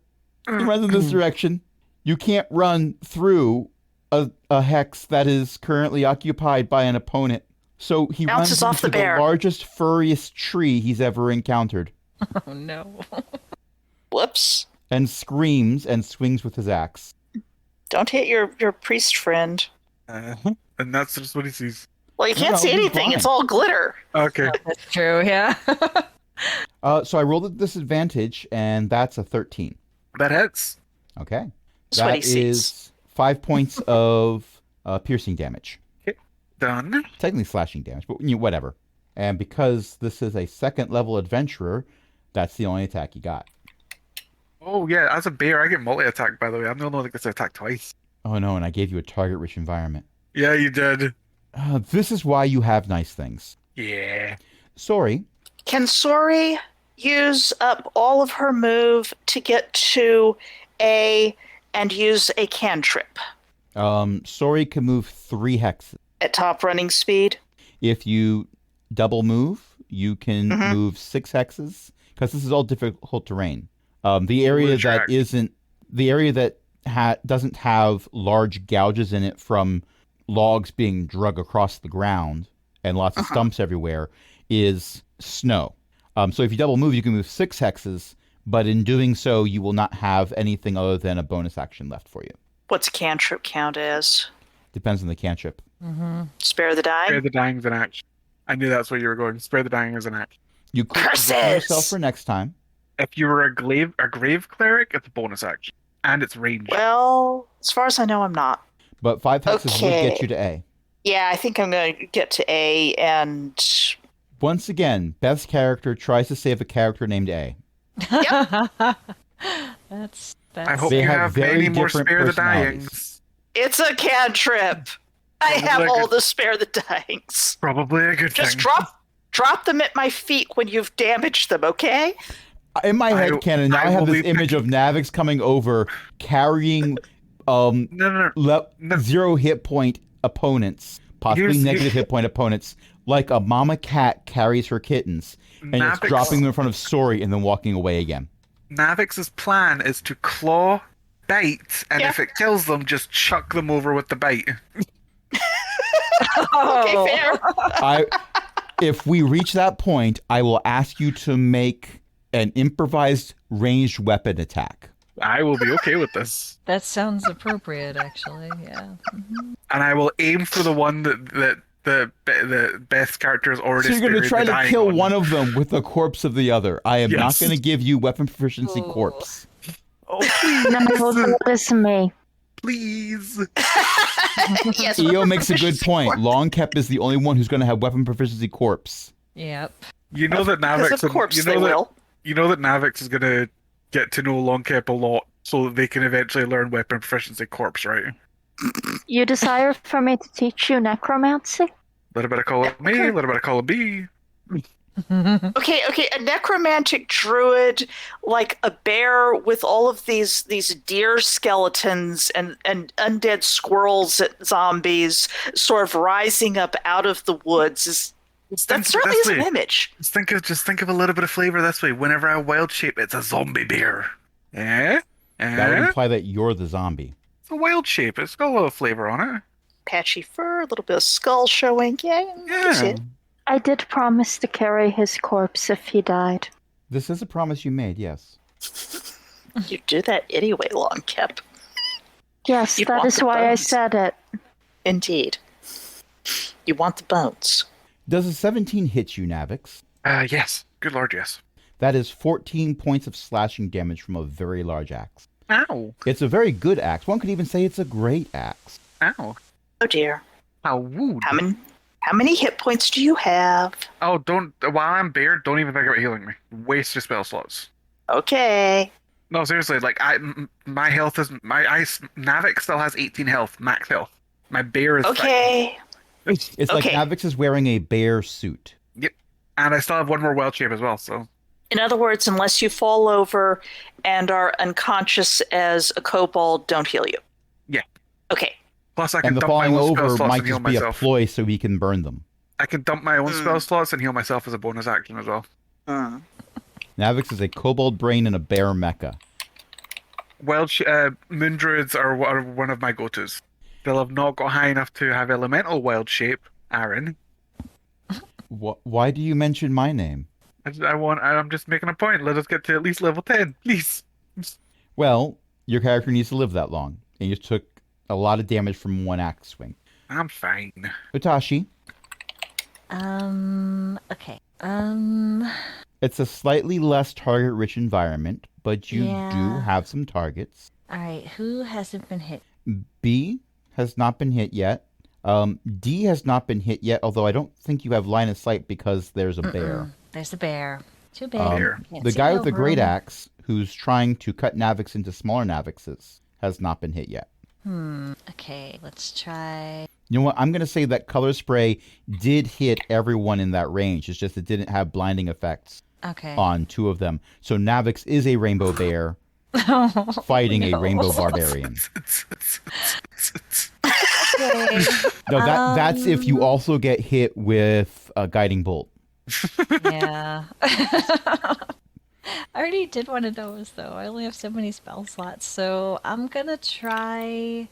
S5: he runs in this direction. You can't run through a hex that is currently occupied by an opponent. So he
S2: Bounces
S5: runs
S2: off
S5: into
S2: the bear.
S5: largest, furriest tree he's ever encountered
S1: Oh no.
S2: Whoops.
S5: and screams and swings with his axe.
S2: Don't hit your priest friend.
S6: And that's just what he sees.
S2: Well, you can't
S5: No,
S2: see
S5: he's
S2: anything.
S5: blind.
S2: It's all glitter.
S6: Okay.
S1: That's true, yeah.
S5: So I rolled a disadvantage, and that's a 13.
S6: That hits.
S5: Okay.
S2: That's what he
S5: That
S2: sees.
S5: is 5 points of piercing damage.
S6: Done.
S5: Technically slashing damage, but whatever. And because this is a second level adventurer, that's the only attack he got.
S6: Oh, yeah. As a bear, I get multi-attack, by the way. I'm the only one that gets to attack twice.
S5: Oh no, and I gave you a target-rich environment.
S6: Yeah, you did.
S5: This is why you have nice things.
S6: Yeah.
S5: Sorry.
S2: Can Sori use up all of her move to get to A and use a cantrip
S5: Sorry can move 3 hexes.
S2: at top running speed?
S5: If you double move, you can move 6 hexes, because this is all difficult terrain. The area
S6: Blue track.
S5: that isn't, the area that doesn't have large gouges in it from logs being drug across the ground and lots of stumps everywhere, is snow. So if you double move, you can move 6 hexes, but in doing so, you will not have anything other than a bonus action left for you.
S2: What's a cantrip count as?
S5: Depends on the cantrip.
S2: Spare the
S6: Spare
S2: dying?
S6: the dying is an action. I knew that's where you were going. Spare the dying is an action.
S5: You could
S2: Curses!
S5: position yourself for next time.
S6: If you were a grave cleric, it's a bonus action. And it's range.
S2: Well, as far as I know, I'm not.
S5: But 5 hexes would
S2: Okay.
S5: get you to A.
S2: Yeah, I think I'm going to get to A and...
S5: Once again, Beth's character tries to save a character named A.
S1: That's
S6: I hope
S5: They
S6: you
S5: have
S6: have
S5: very
S6: many more
S5: different
S6: spare the
S5: personalities.
S6: dyings.
S2: It's a cantrip! I
S6: Sounds
S2: have
S6: like
S2: all
S6: a-
S2: the spare the dyings.
S6: Probably a good
S2: Just
S6: thing.
S2: drop them at my feet when you've damaged them, okay?
S5: In my head canon, now I have
S6: will
S5: this
S6: be
S5: image of Navix coming over, carrying
S6: No. No.
S5: 0 hit point opponents, possibly
S6: Here's-
S5: negative hit point opponents, like a mama cat carries her kittens, and it's
S6: Navix-
S5: dropping them in front of Sori and then walking away again.
S6: Navix's plan is to claw, bait, and
S2: Yeah.
S6: if it kills them, just chuck them over with the bait.
S2: Okay, fair.
S5: If we reach that point, I will ask you to make an improvised ranged weapon attack.
S6: I will be okay with this.
S1: That sounds appropriate, actually. Yeah.
S6: And I will aim for the one that the best character is already.
S5: So you're going to try
S6: the
S5: to
S6: dying
S5: kill one of them with the corpse of the other. I am not
S6: Yes.
S5: going to give you weapon proficiency corpse.
S2: Oh,
S4: No, that is me.
S6: Please.
S2: yes.
S5: EO makes a good
S2: proficiency
S5: point.
S2: corpse.
S5: Longcap is the only one who's going to have weapon proficiency corpse.
S1: Yep.
S6: You know that Navix.
S2: Because of course
S6: you
S2: they
S6: know that
S2: will.
S6: you know that Navix is gonna get to know Longcap a lot, so that they can eventually learn weapon proficiency corpse, right?
S4: You desire for me to teach you necromancy?
S6: Little bit of column A, little bit of column B.
S2: Okay, a necromantic druid, like a bear with all of these deer skeletons and undead squirrels, zombies, sort of rising up out of the woods. That certainly is an image.
S6: Just think of a little bit of flavor this way. Whenever I wild shape, it's a zombie bear. Eh?
S5: That would imply that you're the zombie.
S6: It's a wild shape. It's got a little flavor on it.
S2: Patchy fur, a little bit of skull showing. Yeah, I can see
S6: Yeah.
S2: it.
S4: I did promise to carry his corpse if he died.
S5: This is a promise you made, yes.
S2: You do that anyway, Longcap.
S4: Yes,
S2: You'd
S4: that
S2: want
S4: is
S2: the
S4: why I
S2: bones.
S4: said it.
S2: Indeed. You want the bones.
S5: Does a 17 hit you, Navix?
S6: Yes. Good lord, yes.
S5: That is 14 points of slashing damage from a very large axe.
S6: Ow.
S5: It's a very good axe. One could even say it's a great axe.
S6: Ow.
S2: Oh dear.
S6: How wood.
S2: How many hit points do you have?
S6: Oh, don't. While I'm bear, don't even think about healing me. Waste your spell slots.
S2: Okay.
S6: No, seriously, like my health is Navix still has 18 health, max health. My bear is
S2: Okay.
S5: It's like
S2: Okay.
S5: Navix is wearing a bear suit.
S6: Yep, and I still have one more wild shape as well. So
S2: In other words, unless you fall over and are unconscious as a kobold, don't heal you.
S6: Yeah.
S2: Okay.
S6: plus I can
S5: And the
S6: dump my
S5: falling
S6: own spell
S5: over
S6: slots
S5: might
S6: and heal
S5: just be a
S6: myself.
S5: ploy so he can burn them.
S6: I can dump my own spell slots and heal myself as a bonus action as well.
S2: Hmm.
S5: Navix is a kobold brain and a bear mecha.
S6: Moon druids are one of my go-tos. They'll have not got high enough to have elemental wild shape, Aaron.
S5: Why do you mention my name?
S6: I'm just making a point. Let us get to at least level 10, please.
S5: Well, your character needs to live that long, and you took a lot of damage from one axe swing.
S6: I'm fine.
S5: Utashi,
S1: Okay.
S5: it's a slightly less target-rich environment, but you do
S1: Yeah.
S5: have some targets.
S1: All right. Who hasn't been hit?
S5: B has not been hit yet. D has not been hit yet, although I don't think you have line of sight because there's a bear.
S1: There's a bear. Too big.
S6: Bear.
S1: Can't
S5: The
S1: see
S5: guy with the
S1: over
S5: great
S1: him.
S5: axe, who's trying to cut Navix into smaller Navixes, has not been hit yet.
S1: Okay. Let's try.
S5: You know what? I'm going to say that color spray did hit everyone in that range. It's just it didn't have blinding effects
S1: Okay.
S5: on two of them. So Navix is a rainbow bear fighting a
S1: no.
S5: rainbow barbarian.
S1: Okay.
S5: No, that's if you also get hit with a guiding bolt.
S1: Yeah. I already did one of those though. I only have so many spell slots, so I'm gonna try.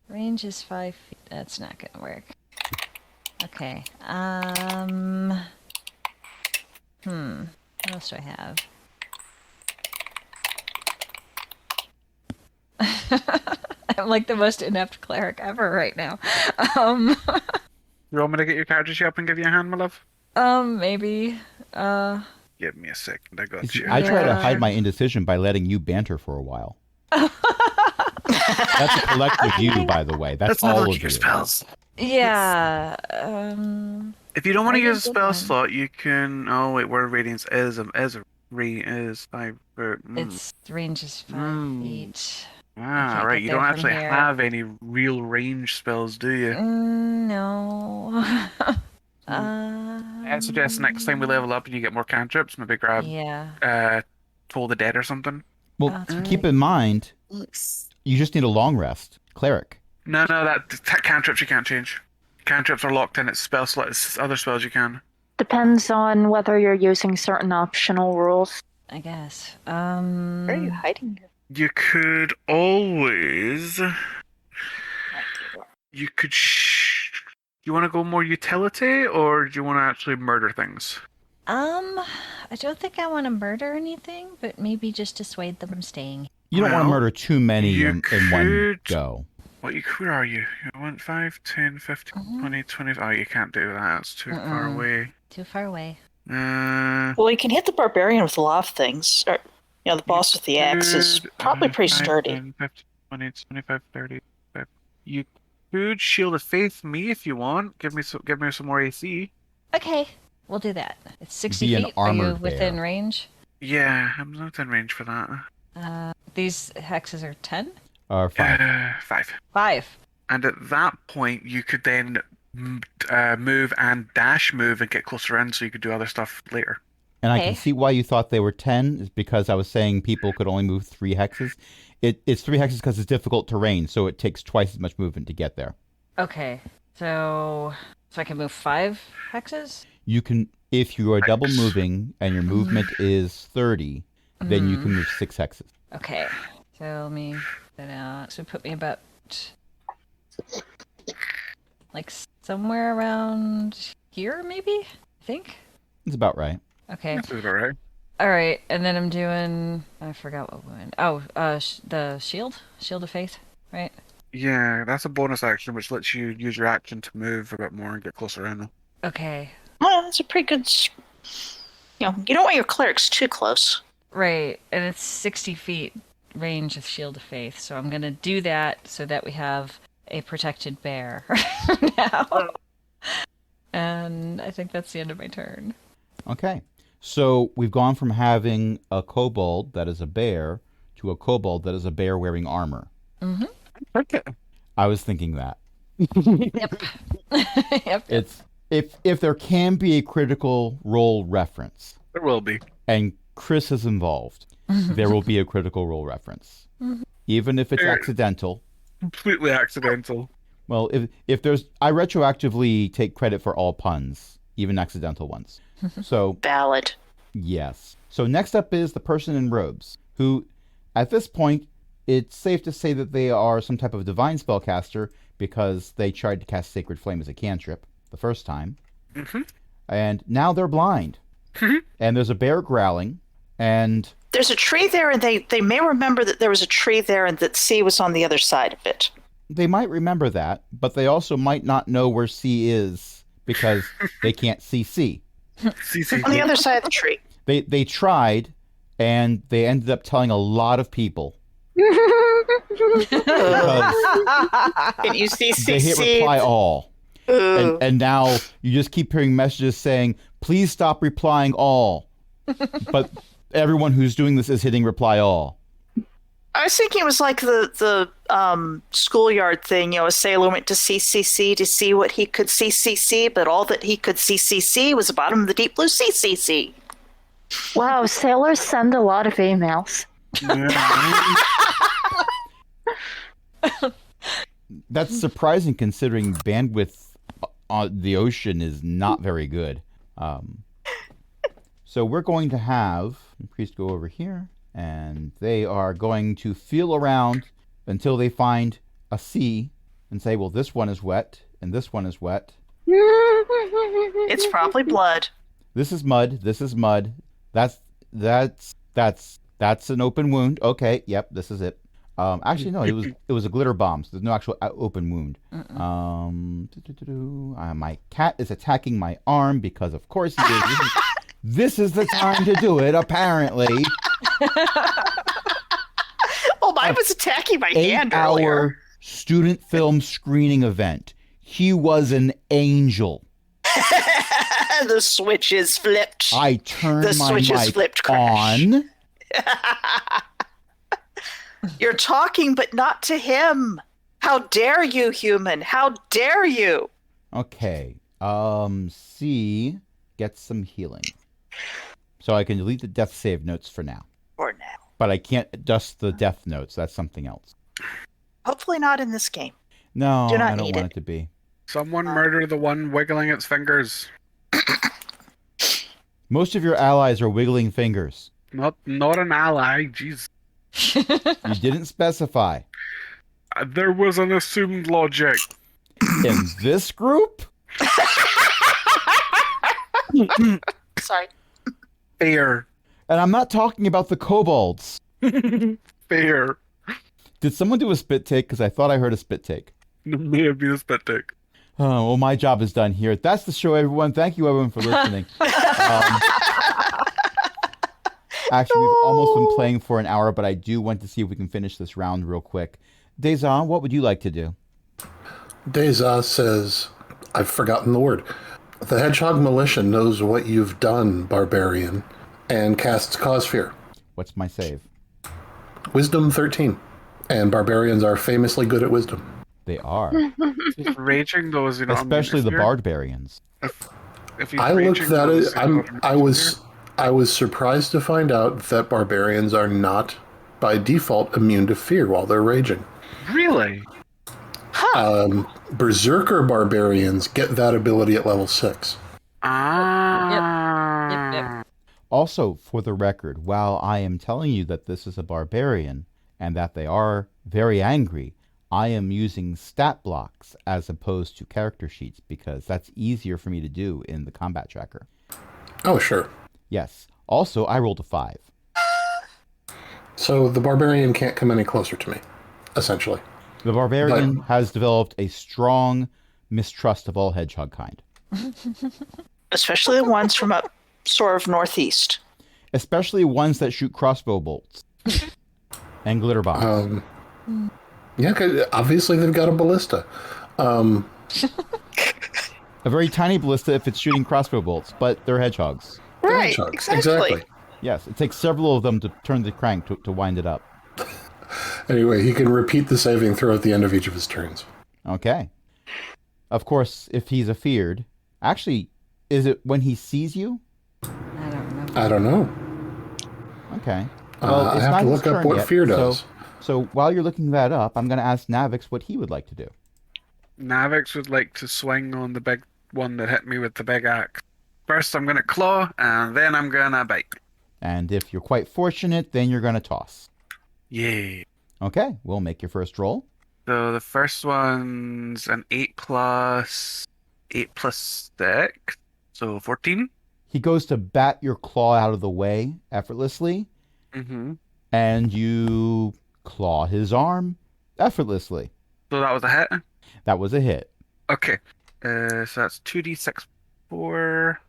S1: Range is 5 feet. That's not gonna work. Okay. What else do I have? I'm like the most inept cleric ever right now.
S6: You want me to get your character sheet up and give you a hand, my love?
S1: Maybe.
S6: Give me a second. I got you.
S5: I try to
S1: Yeah.
S5: hide my indecision by letting you banter for a while. That's a collective you, by the way. That's
S6: not
S5: all
S6: like
S5: of
S6: your
S5: you.
S6: spells.
S1: Yeah.
S6: If you don't want
S1: I
S6: to use a
S1: did
S6: spell
S1: one.
S6: slot, you can. Oh wait, word radiance is 5.
S1: Its range is 5
S6: Mm.
S1: feet.
S6: Ah,
S1: can't
S6: right.
S1: get
S6: You
S1: there
S6: don't
S1: from
S6: actually
S1: here.
S6: have any real range spells, do you?
S1: No.
S6: I suggest next time we level up and you get more cantrips, maybe grab
S1: Yeah.
S6: Toll the Dead or something.
S5: Well,
S1: Oh,
S5: keep in mind, you just need a long rest. Cleric.
S6: No, that cantrips you can't change. Cantrips are locked in. It's spell slot. It's other spells you can.
S4: Depends on whether you're using certain optional rules.
S1: I guess.
S2: Where are you hiding?
S6: You could always. You could. You want to go more utility, or do you want to actually murder things?
S1: I don't think I want to murder anything, but maybe just dissuade them from staying.
S5: You don't want to
S6: Well,
S5: murder too many
S6: you
S5: in one
S6: could-
S5: go.
S6: Where are you? You went 5, 10, 15, 20, 25. Oh, you can't do that. It's too far away.
S1: Too far away.
S2: Well, you can hit the barbarian with a lot of things. Or, the boss with the axe is probably pretty
S6: 5,
S2: sturdy.
S6: 10, 15, 20, 25, 30. You could shield of faith me if you want. Give me some more AC.
S1: Okay, we'll do that. It's 60
S5: Be an
S1: feet. Are you
S5: armored
S1: within
S5: bear.
S1: range?
S6: Yeah, I'm not in range for that.
S1: These hexes are 10?
S5: 5.
S6: 5.
S1: 5.
S6: And at that point, you could then move and dash move and get closer in, so you could do other stuff later.
S5: And I
S1: Okay.
S5: can see why you thought they were 10 is because I was saying people could only move 3 hexes. It's 3 hexes because it's difficult terrain, so it takes twice as much movement to get there.
S1: Okay, so I can move 5 hexes?
S5: You can, if you are double moving and your movement is 30, then you can move 6 hexes.
S1: Okay, so let me that out. So put me about like somewhere around here, maybe? I think.
S5: It's about right.
S1: Okay.
S6: That's all right.
S1: All right, and then I'm doing. I forgot what one. Oh, the shield of faith, right?
S6: Yeah, that's a bonus action, which lets you use your action to move a bit more and get closer in.
S1: Okay,
S2: Well, that's a pretty good. You don't want your clerics too close.
S1: right, and it's 60 feet range of shield of faith, so I'm gonna do that so that we have a protected bear now. And I think that's the end of my turn.
S5: Okay. So we've gone from having a kobold that is a bear to a kobold that is a bear wearing armor.
S6: Okay.
S5: I was thinking that.
S1: Yep. Yep.
S5: It's if there can be a critical role reference,
S6: There will be.
S5: and Chris is involved, there will be a critical role reference. Even if it's
S6: Sure.
S5: accidental.
S6: Completely accidental.
S5: Well, if there's, I retroactively take credit for all puns, even accidental ones. So
S2: Valid.
S5: yes. So next up is the person in robes, who, at this point, it's safe to say that they are some type of divine spellcaster because they tried to cast Sacred Flame as a cantrip the first time. And now they're blind. And there's a bear growling, and
S2: There's a tree there, and they may remember that there was a tree there and that C was on the other side of it.
S5: they might remember that, but they also might not know where C is because they can't see C.
S6: CC.
S2: On the other side of the tree.
S5: They tried, and they ended up telling a lot of people because
S2: Can you see
S5: they hit reply all. And now you just keep hearing messages saying, please stop replying all. But everyone who's doing this is hitting reply all.
S2: I was thinking it was like the schoolyard thing. A sailor went to CCC to see what he could CCC, but all that he could CCC was the bottom of the deep blue CCC.
S4: Wow, sailors send a lot of emails.
S5: That's surprising considering bandwidth on the ocean is not very good. So we're going to have priest go over here, and they are going to feel around until they find a C and say, well, this one is wet, and this one is wet.
S2: It's probably blood.
S5: This is mud. This is mud. That's an open wound. Okay, yep, this is it. Actually, no, it was a glitter bomb. So there's no actual open wound. My cat is attacking my arm because, of course, he is. This is the time to do it. Apparently,
S2: Oh, mine was attacking my hand earlier.
S5: 8-hour student film screening event. He was an angel.
S2: The switch is flipped.
S5: I turned
S2: The
S5: my
S2: switch is
S5: mic
S2: flipped, Crash.
S5: on.
S2: You're talking, but not to him. How dare you, human? How dare you?
S5: Okay. C gets some healing. So I can delete the death save notes for now.
S2: For now.
S5: But I can't adjust the death notes. That's something else.
S2: Hopefully not in this game.
S5: No,
S2: Do not
S5: I don't
S2: need
S5: want
S2: it.
S5: it to be.
S6: Someone murder the one wiggling its fingers.
S5: Most of your allies are wiggling fingers.
S6: Not an ally. Jeez.
S5: You didn't specify.
S6: There was an assumed logic.
S5: In this group?
S2: Sorry.
S6: Fair.
S5: And I'm not talking about the kobolds.
S6: Fair.
S5: Did someone do a spit take? Because I thought I heard a spit take.
S6: May have been a spit take.
S5: Oh, well, my job is done here. That's the show, everyone. Thank you, everyone, for listening. Actually, we've almost been playing for an hour, but I do want to see if we can finish this round real quick. Deza, what would you like to do?
S3: Deza says, I've forgotten the word. The Hedgehog Militia knows what you've done, Barbarian, and casts Cause Fear.
S5: What's my save?
S3: Wisdom 13. And Barbarians are famously good at wisdom.
S5: They are.
S6: Raging though is
S5: Especially the Barbarians.
S6: If he's
S3: I looked
S6: raging,
S3: that
S6: though,
S3: is,
S6: is he not immune
S3: I was surprised to find out that barbarians are not by default immune to fear while they're raging.
S6: to fear? Really?
S3: Berserker barbarians get that ability at level 6.
S6: Ah.
S1: Yep.
S5: Also, for the record, while I am telling you that this is a barbarian and that they are very angry, I am using stat blocks as opposed to character sheets because that's easier for me to do in the combat tracker.
S3: Oh, sure.
S5: Yes. Also, I rolled a 5.
S3: So the barbarian can't come any closer to me, essentially.
S5: The barbarian has developed a strong mistrust of all hedgehog kind,
S2: Especially the ones from up sort of northeast.
S5: especially ones that shoot crossbow bolts and glitter bombs.
S3: Yeah, 'cause obviously they've got a ballista.
S5: A very tiny ballista if it's shooting crossbow bolts, but they're hedgehogs.
S2: Right,
S3: Hedgehogs,
S2: exactly.
S5: Yes, it takes several of them to turn the crank to wind it up.
S3: Anyway, he can repeat the saving throw at the end of each of his turns.
S5: Okay. Of course, if he's afeared, actually, is it when he sees you?
S1: I don't remember.
S3: I don't know.
S5: Okay.
S3: I have to look up what fear does.
S5: So while you're looking that up, I'm going to ask Navix what he would like to do.
S6: Navix would like to swing on the big one that hit me with the big axe. First, I'm gonna claw, and then I'm gonna bite.
S5: And if you're quite fortunate, then you're going to toss.
S6: Yay.
S5: Okay, we'll make your first roll.
S6: So the first one's an 8 plus 6, so 14.
S5: He goes to bat your claw out of the way effortlessly,
S6: Mm-hmm.
S5: and you claw his arm effortlessly.
S6: So that was a hit.
S5: That was a hit.
S6: Okay. So that's 2d6 4,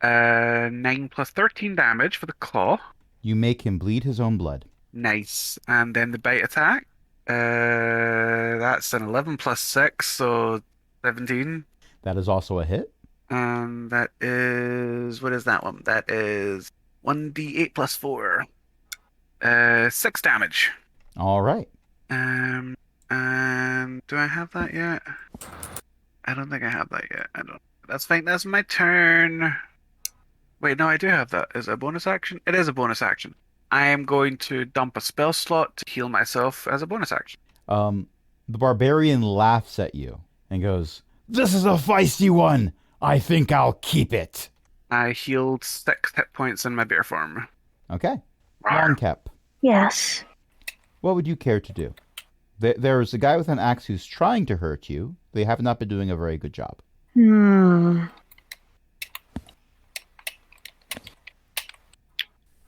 S6: 9 plus 13 damage for the claw.
S5: You make him bleed his own blood.
S6: Nice. And then the bite attack. That's an 11 plus 6, so 17.
S5: That is also a hit.
S6: And that is, what is that one? That is 1d8 plus 4. 6 damage.
S5: All right.
S6: And do I have that yet? I don't think I have that yet. I don't. That's fine. That's my turn. Wait, no, I do have that. Is it a bonus action? It is a bonus action. I am going to dump a spell slot to heal myself as a bonus action.
S5: The barbarian laughs at you and goes, "This is a feisty one. I think I'll keep it."
S6: I healed 6 hit points in my bear form.
S5: Okay. Longcap,
S4: Yes.
S5: what would you care to do? There's a guy with an axe who's trying to hurt you. They have not been doing a very good job.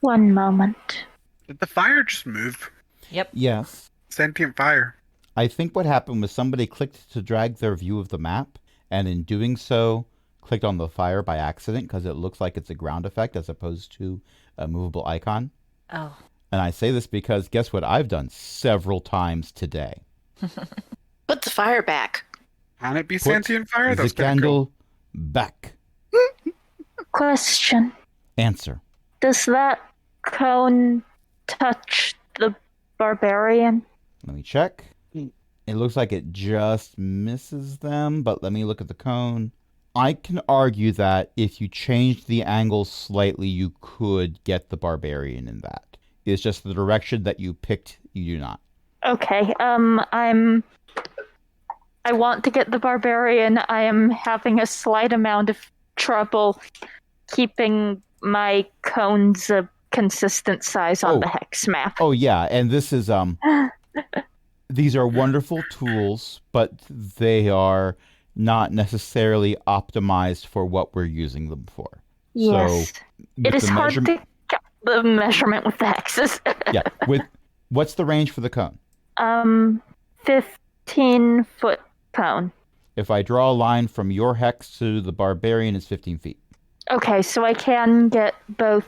S4: One moment.
S6: Did the fire just move?
S1: Yep.
S5: Yes.
S6: Sentient fire.
S5: I think what happened was somebody clicked to drag their view of the map, and in doing so, clicked on the fire by accident because it looks like it's a ground effect as opposed to a movable icon.
S1: Oh.
S5: And I say this because guess what I've done several times today?
S2: Put the fire back.
S6: Can it be
S5: Put
S6: sentient fire?
S5: the
S6: That's pretty
S5: candle
S6: cool.
S5: back.
S4: Question.
S5: Answer.
S4: Does that cone touch the barbarian?
S5: Let me check. It looks like it just misses them, but let me look at the cone. I can argue that if you changed the angle slightly, you could get the barbarian in that. It's just the direction that you picked, you do not.
S4: Okay, I want to get the barbarian. I am having a slight amount of trouble keeping my cones a consistent size on
S5: Oh.
S4: the hex map.
S5: Oh yeah, and this is these are wonderful tools, but they are not necessarily optimized for what we're using them for.
S4: Yes.
S5: So
S4: It
S5: with
S4: is
S5: the
S4: hard
S5: measurement-
S4: to get the measurement with the hexes.
S5: Yeah, with what's the range for the cone?
S4: 15-foot cone.
S5: If I draw a line from your hex to the barbarian, it's 15 feet.
S4: Okay, so I can get both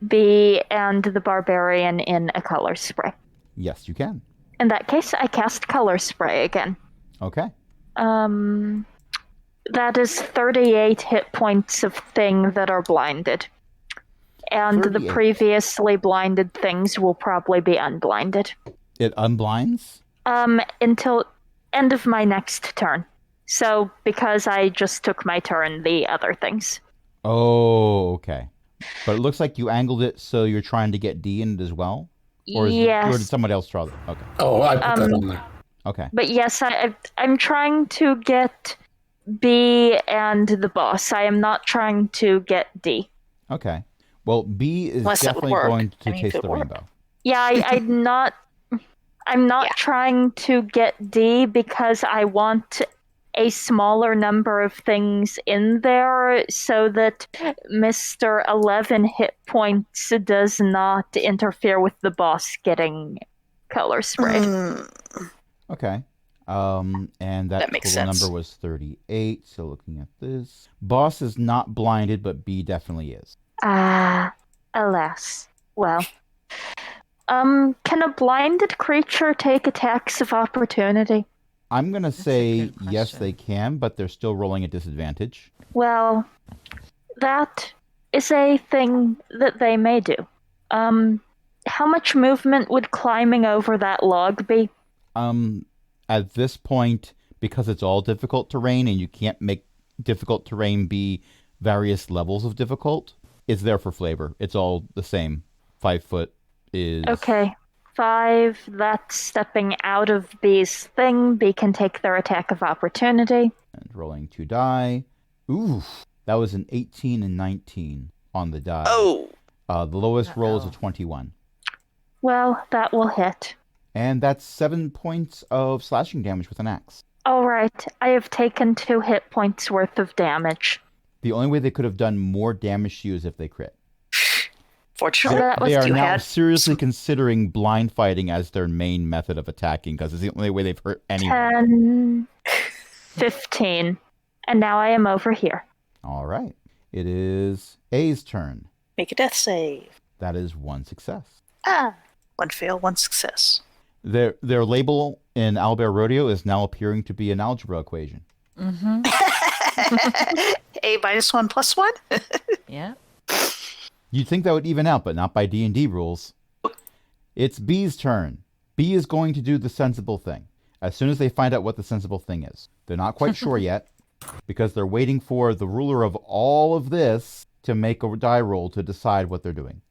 S4: Bee and the barbarian in a color spray.
S5: Yes, you can.
S4: In that case, I cast color spray again.
S5: Okay.
S4: That is 38 hit points of thing that are blinded. And the
S5: 38.
S4: previously blinded things will probably be unblinded.
S5: It unblinds?
S4: Until end of my next turn. So, because I just took my turn, the other things.
S5: Oh, okay. But it looks like you angled it so you're trying to get D in it as well? Or, or did someone else draw it? Okay.
S3: Oh, I put that on there.
S5: Okay.
S4: But yes, I'm trying to get B and the boss. I am not trying to get D.
S5: Okay. Well, B is
S2: Unless that would
S5: definitely
S2: work.
S5: going to
S2: I mean,
S5: taste
S2: if it
S5: the
S2: worked.
S5: rainbow.
S4: Yeah, I'm not
S2: Yeah.
S4: trying to get D because I want a smaller number of things in there so that Mr. 11 hit points does not interfere with the boss getting color sprayed.
S5: Okay. And that
S2: That makes
S5: total
S2: sense.
S5: number was 38. So looking at this, boss is not blinded, but B definitely is.
S4: Alas. Well. Can a blinded creature take attacks of opportunity?
S5: I'm gonna
S1: a
S5: say
S1: good
S5: yes,
S1: question.
S5: they can, but they're still rolling at disadvantage.
S4: Well, that is a thing that they may do. How much movement would climbing over that log be?
S5: At this point, because it's all difficult terrain and you can't make difficult terrain be various levels of difficult, it's there for flavor. It's all the same. 5 foot is
S4: Okay. 5, that's stepping out of B's thing. B can take their attack of opportunity.
S5: and rolling 2 die. Ooh, that was an 18 and 19 on the die.
S2: Oh,
S5: The lowest roll is a
S1: Uh-oh.
S5: 21.
S4: Well, that will hit.
S5: And that's 7 points of slashing damage with an axe.
S4: Alright, I have taken 2 hit points worth of damage.
S5: The only way they could have done more damage to you is if they crit.
S2: fortunately,
S4: that was
S5: They are
S2: you
S5: now
S2: had
S5: seriously considering blind fighting as their main method of attacking because it's the only way they've hurt anyone.
S4: 10, 15. And now I am over here.
S5: All right. It is A's turn.
S2: make a death save.
S5: That is 1 success.
S2: One fail, one success.
S5: Their label in Owlbear Rodeo is now appearing to be an algebra equation.
S1: Mm-hmm.
S2: A -1 + 1.
S1: Yeah.
S5: You'd think that would even out, but not by D&D rules. It's B's turn. B is going to do the sensible thing as soon as they find out what the sensible thing is. They're not quite sure yet because they're waiting for the ruler of all of this to make a die roll to decide what they're doing.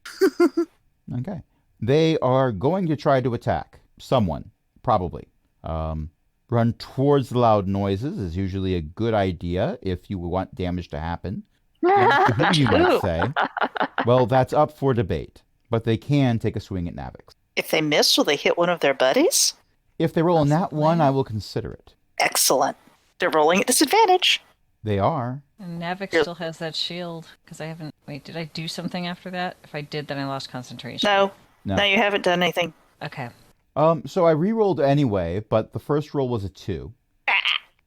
S5: Okay. They are going to try to attack someone, probably. Run towards the loud noises is usually a good idea if you want damage to happen. Damage to whom, you might say. Well, that's up for debate, but they can take a swing at Navix.
S2: If they miss, will they hit one of their buddies?
S5: If they roll a nat 1,
S1: Possibly.
S5: I will consider it.
S2: Excellent. They're rolling at disadvantage.
S5: They are.
S1: And Navik
S2: Here.
S1: still has that shield because I haven't. Wait, did I do something after that? If I did, then I lost concentration.
S2: No,
S5: No.
S2: no, you haven't done anything.
S1: Okay.
S5: So I re-rolled anyway, but the first roll was a 2.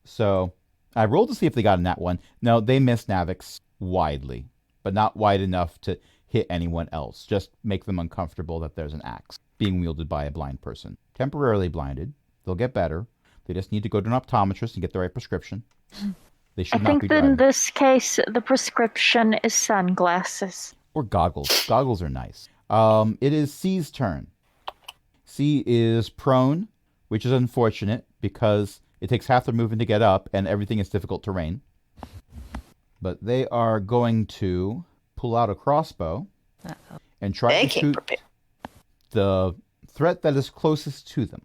S5: So I rolled to see if they got a nat 1. No, they missed Navix widely, but not wide enough to hit anyone else. Just make them uncomfortable that there's an axe being wielded by a blind person. Temporarily blinded. They'll get better. They just need to go to an optometrist and get the right prescription. They
S4: I
S5: should not
S4: think
S5: be
S4: that
S5: driving.
S4: in this case, the prescription is sunglasses.
S5: Or goggles. Goggles are nice. It is C's turn. C is prone, which is unfortunate because it takes half their movement to get up and everything is difficult terrain. But they are going to pull out a crossbow
S1: Uh-oh.
S5: and try
S2: They
S5: to
S2: came
S5: shoot
S2: prepared.
S5: the threat that is closest to them,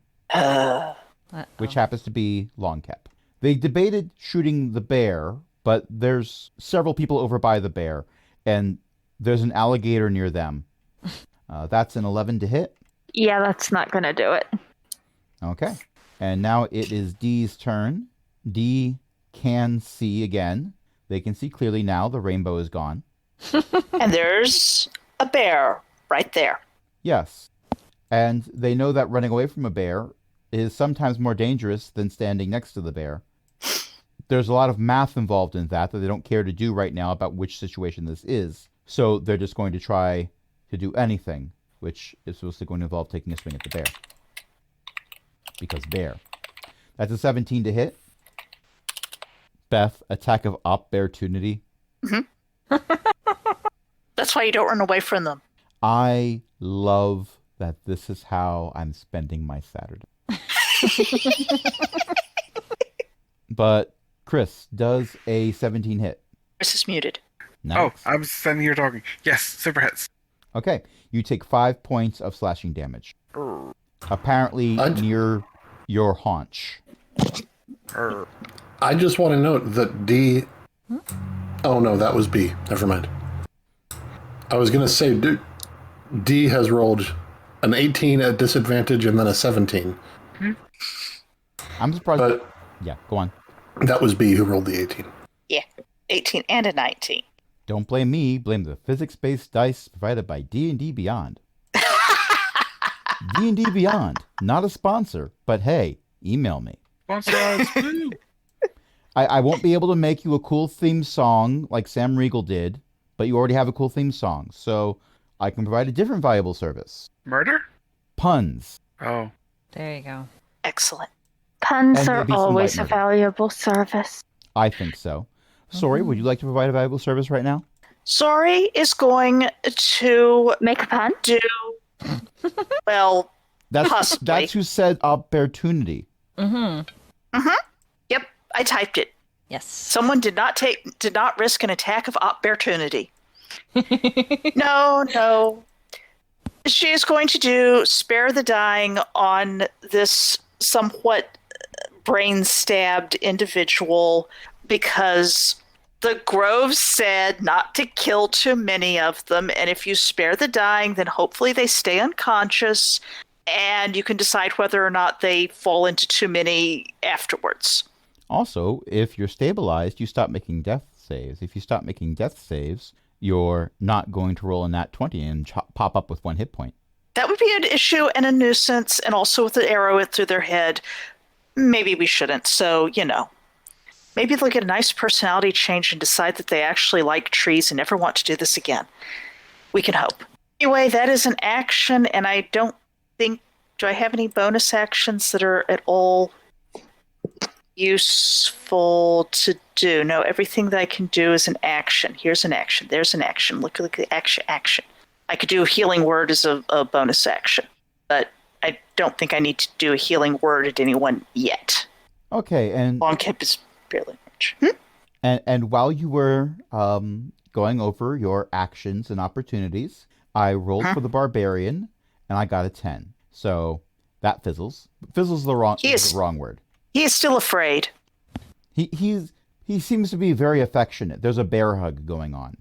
S5: which
S1: Uh-oh.
S5: happens to be Longcap. They debated shooting the bear, but there's several people over by the bear, and there's an alligator near them. That's an 11 to hit.
S4: Yeah, that's not gonna do it.
S5: Okay. And now it is D's turn. D can see again. They can see clearly now. The rainbow is gone.
S2: And there's a bear right there.
S5: Yes. And they know that running away from a bear is sometimes more dangerous than standing next to the bear. There's a lot of math involved in that they don't care to do right now about which situation this is. So they're just going to try to do anything, which is mostly going to involve taking a swing at the bear. Because bear. That's a 17 to hit. Beth, attack of opportunity.
S2: That's why you don't run away from them.
S5: I love that this is how I'm spending my Saturday. But Chris, does a 17 hit?
S2: Chris is muted.
S5: Nice.
S6: Oh, I'm standing here talking. Yes, super hits.
S5: Okay, you take 5 points of slashing damage.
S6: Err,
S5: Apparently
S3: I'd-
S5: near your haunch.
S6: err.
S3: I just want to note that D. Oh no, that was B. Never mind. I was gonna say D has rolled an 18 at disadvantage and then a 17,
S5: I'm surprised.
S3: but
S5: Yeah, go on.
S3: that was B who rolled the 18.
S2: Yeah, 18 and a 19.
S5: Don't blame me. Blame the physics-based dice provided by D&D Beyond. D&D Beyond, not a sponsor, but hey, email me.
S6: Sponsor us. Woo.
S5: I won't be able to make you a cool theme song like Sam Riegel did, but you already have a cool theme song, so I can provide a different valuable service.
S6: Murder?
S5: Puns.
S6: Oh.
S1: There you go.
S2: Excellent.
S4: Puns
S5: And
S4: are
S5: maybe some
S4: always
S5: light
S4: a
S5: murder.
S4: valuable service.
S5: I think so. Sorry, would you like to provide a valuable service right now?
S2: Sorry is going to
S4: Make a pun?
S2: do, well,
S5: That's
S2: Possibly.
S5: that's who said opportunity.
S1: Mm-hmm.
S2: yep, I typed it.
S1: Yes.
S2: Someone did not risk an attack of opportunity. No. She is going to do spare the dying on this somewhat brain-stabbed individual because the Grove said not to kill too many of them, and if you spare the dying, then hopefully they stay unconscious, and you can decide whether or not they fall into too many afterwards.
S5: Also, if you're stabilized, you stop making death saves. If you stop making death saves, you're not going to roll a nat 20 and pop up with 1 hit point.
S2: That would be an issue and a nuisance, and also with the arrow through their head. Maybe we shouldn't. So, maybe they'll get a nice personality change and decide that they actually like trees and never want to do this again. We can hope. Anyway, that is an action, and I don't think... Do I have any bonus actions that are at all useful to do? No, everything that I can do is an action. Here's an action. There's an action. Look at the action. I could do a healing word as a bonus action, but I don't think I need to do a healing word at anyone yet.
S5: Okay, and
S2: Long Camp is fairly much.
S5: and while you were going over your actions and opportunities, I rolled for the barbarian, and I got a 10. So that fizzles. Fizzles is the wrong word.
S2: He is still afraid.
S5: He seems to be very affectionate. There's a bear hug going on,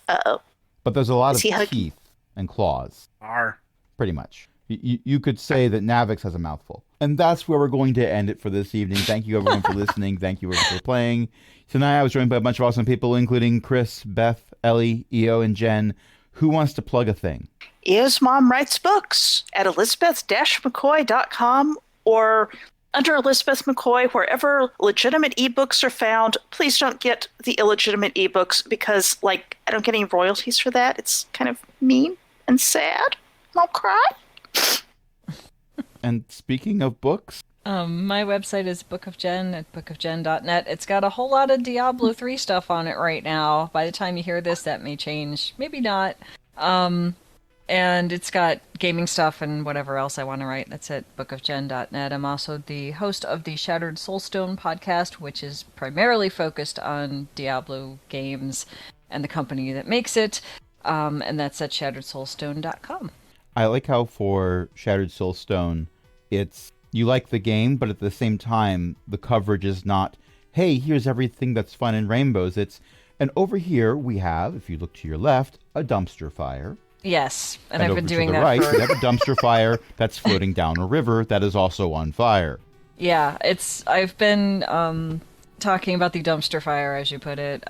S2: Uh-oh.
S5: but there's a lot
S2: Is
S5: of
S2: he hugging?
S5: teeth and claws.
S6: R.
S5: Pretty much. You could say that Navix has a mouthful. And that's where we're going to end it for this evening. Thank you, everyone, for listening. Thank you, everyone, for playing. Tonight, I was joined by a bunch of awesome people, including Chris, Beth, Ellie, Eo, and Jen. Who wants to plug a thing?
S2: Eo's mom writes books at elizabeth-mccoy.com or under Elizabeth McCoy, wherever legitimate ebooks are found. Please don't get the illegitimate ebooks because, I don't get any royalties for that. It's kind of mean and sad. I'll cry.
S5: And speaking of books,
S1: My website is Book of Jen at bookofjen.net. It's got a whole lot of Diablo 3 stuff on it right now. By the time you hear this, that may change. Maybe not. And it's got gaming stuff and whatever else I want to write. That's at bookofjen.net. I'm also the host of the Shattered Soulstone podcast, which is primarily focused on Diablo games and the company that makes it. And that's at shatteredsoulstone.com.
S5: I like how for Shattered Soulstone, it's you like the game, but at the same time, the coverage is not, hey, here's everything that's fun and rainbows. It's, and over here we have, if you look to your left, a dumpster fire.
S1: Yes, and I've
S5: over
S1: been
S5: to
S1: doing
S5: the
S1: that
S5: right,
S1: for...
S5: we have a dumpster fire that's floating down a river that is also on fire.
S1: Yeah, I've been talking about the dumpster fire, as you put it,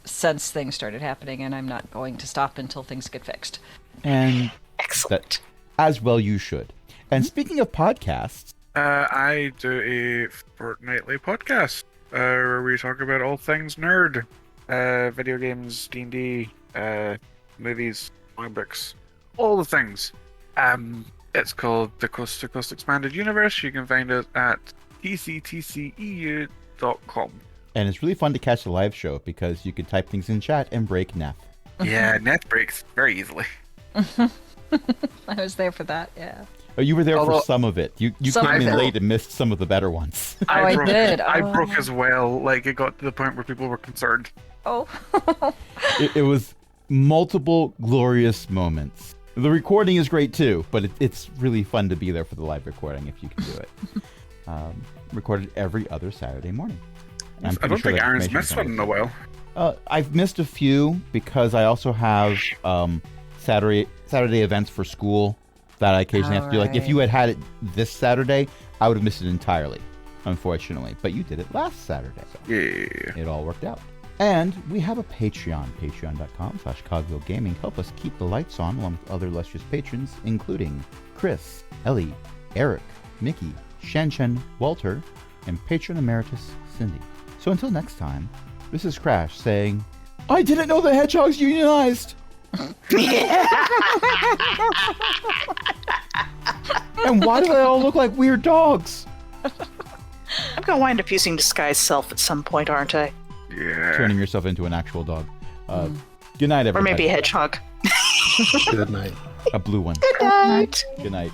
S1: since things started happening, and I'm not going to stop until things get fixed.
S5: And
S2: Excellent.
S5: that, as well you should. And speaking of podcasts,
S6: I do a fortnightly podcast where we talk about all things nerd, video games, D&D, movies, comic books, all the things. It's called the Coast to Coast Expanded Universe. You can find it at tctceu.com.
S5: And it's really fun to catch the live show because you can type things in chat and break Neff.
S6: Yeah, net breaks very easily.
S1: I was there for that. Yeah.
S5: Oh, you were there
S6: Although-
S5: for some of it. You
S1: Some
S5: came
S1: of
S5: in
S1: it.
S5: late and missed some of the better ones.
S1: I
S6: broke,
S1: did.
S6: I
S1: Oh.
S6: broke as well. Like, it got to the point where people were concerned.
S1: Oh.
S5: It was multiple glorious moments. The recording is great too, but it's really fun to be there for the live recording if you can do it. Recorded every other Saturday morning.
S6: I
S5: pretty
S6: don't
S5: sure
S6: think
S5: that
S6: Aaron's
S5: information's
S6: missed one in a
S5: on
S6: while.
S5: I've missed a few because I also have Saturday events for school that I occasionally have to do. Like if you had it this Saturday, I would have missed it entirely, unfortunately. But you did it last Saturday, so
S6: Yeah.
S5: it all worked out. And we have a Patreon, patreon.com/Cogville Gaming. Help us keep the lights on along with other illustrious patrons, including Chris, Ellie, Eric, Mickey, Shen, Walter, and patron emeritus Cindy. So until next time, this is Crash saying, I didn't know the hedgehogs unionized! And why do they all look like weird dogs?
S2: I'm gonna wind up using disguise self at some point, aren't I?
S6: Yeah.
S5: Turning yourself into an actual dog. Good night,
S2: Or
S5: everybody.
S2: maybe a hedgehog.
S3: Good night.
S5: A blue one.
S2: Good night.
S5: Good night.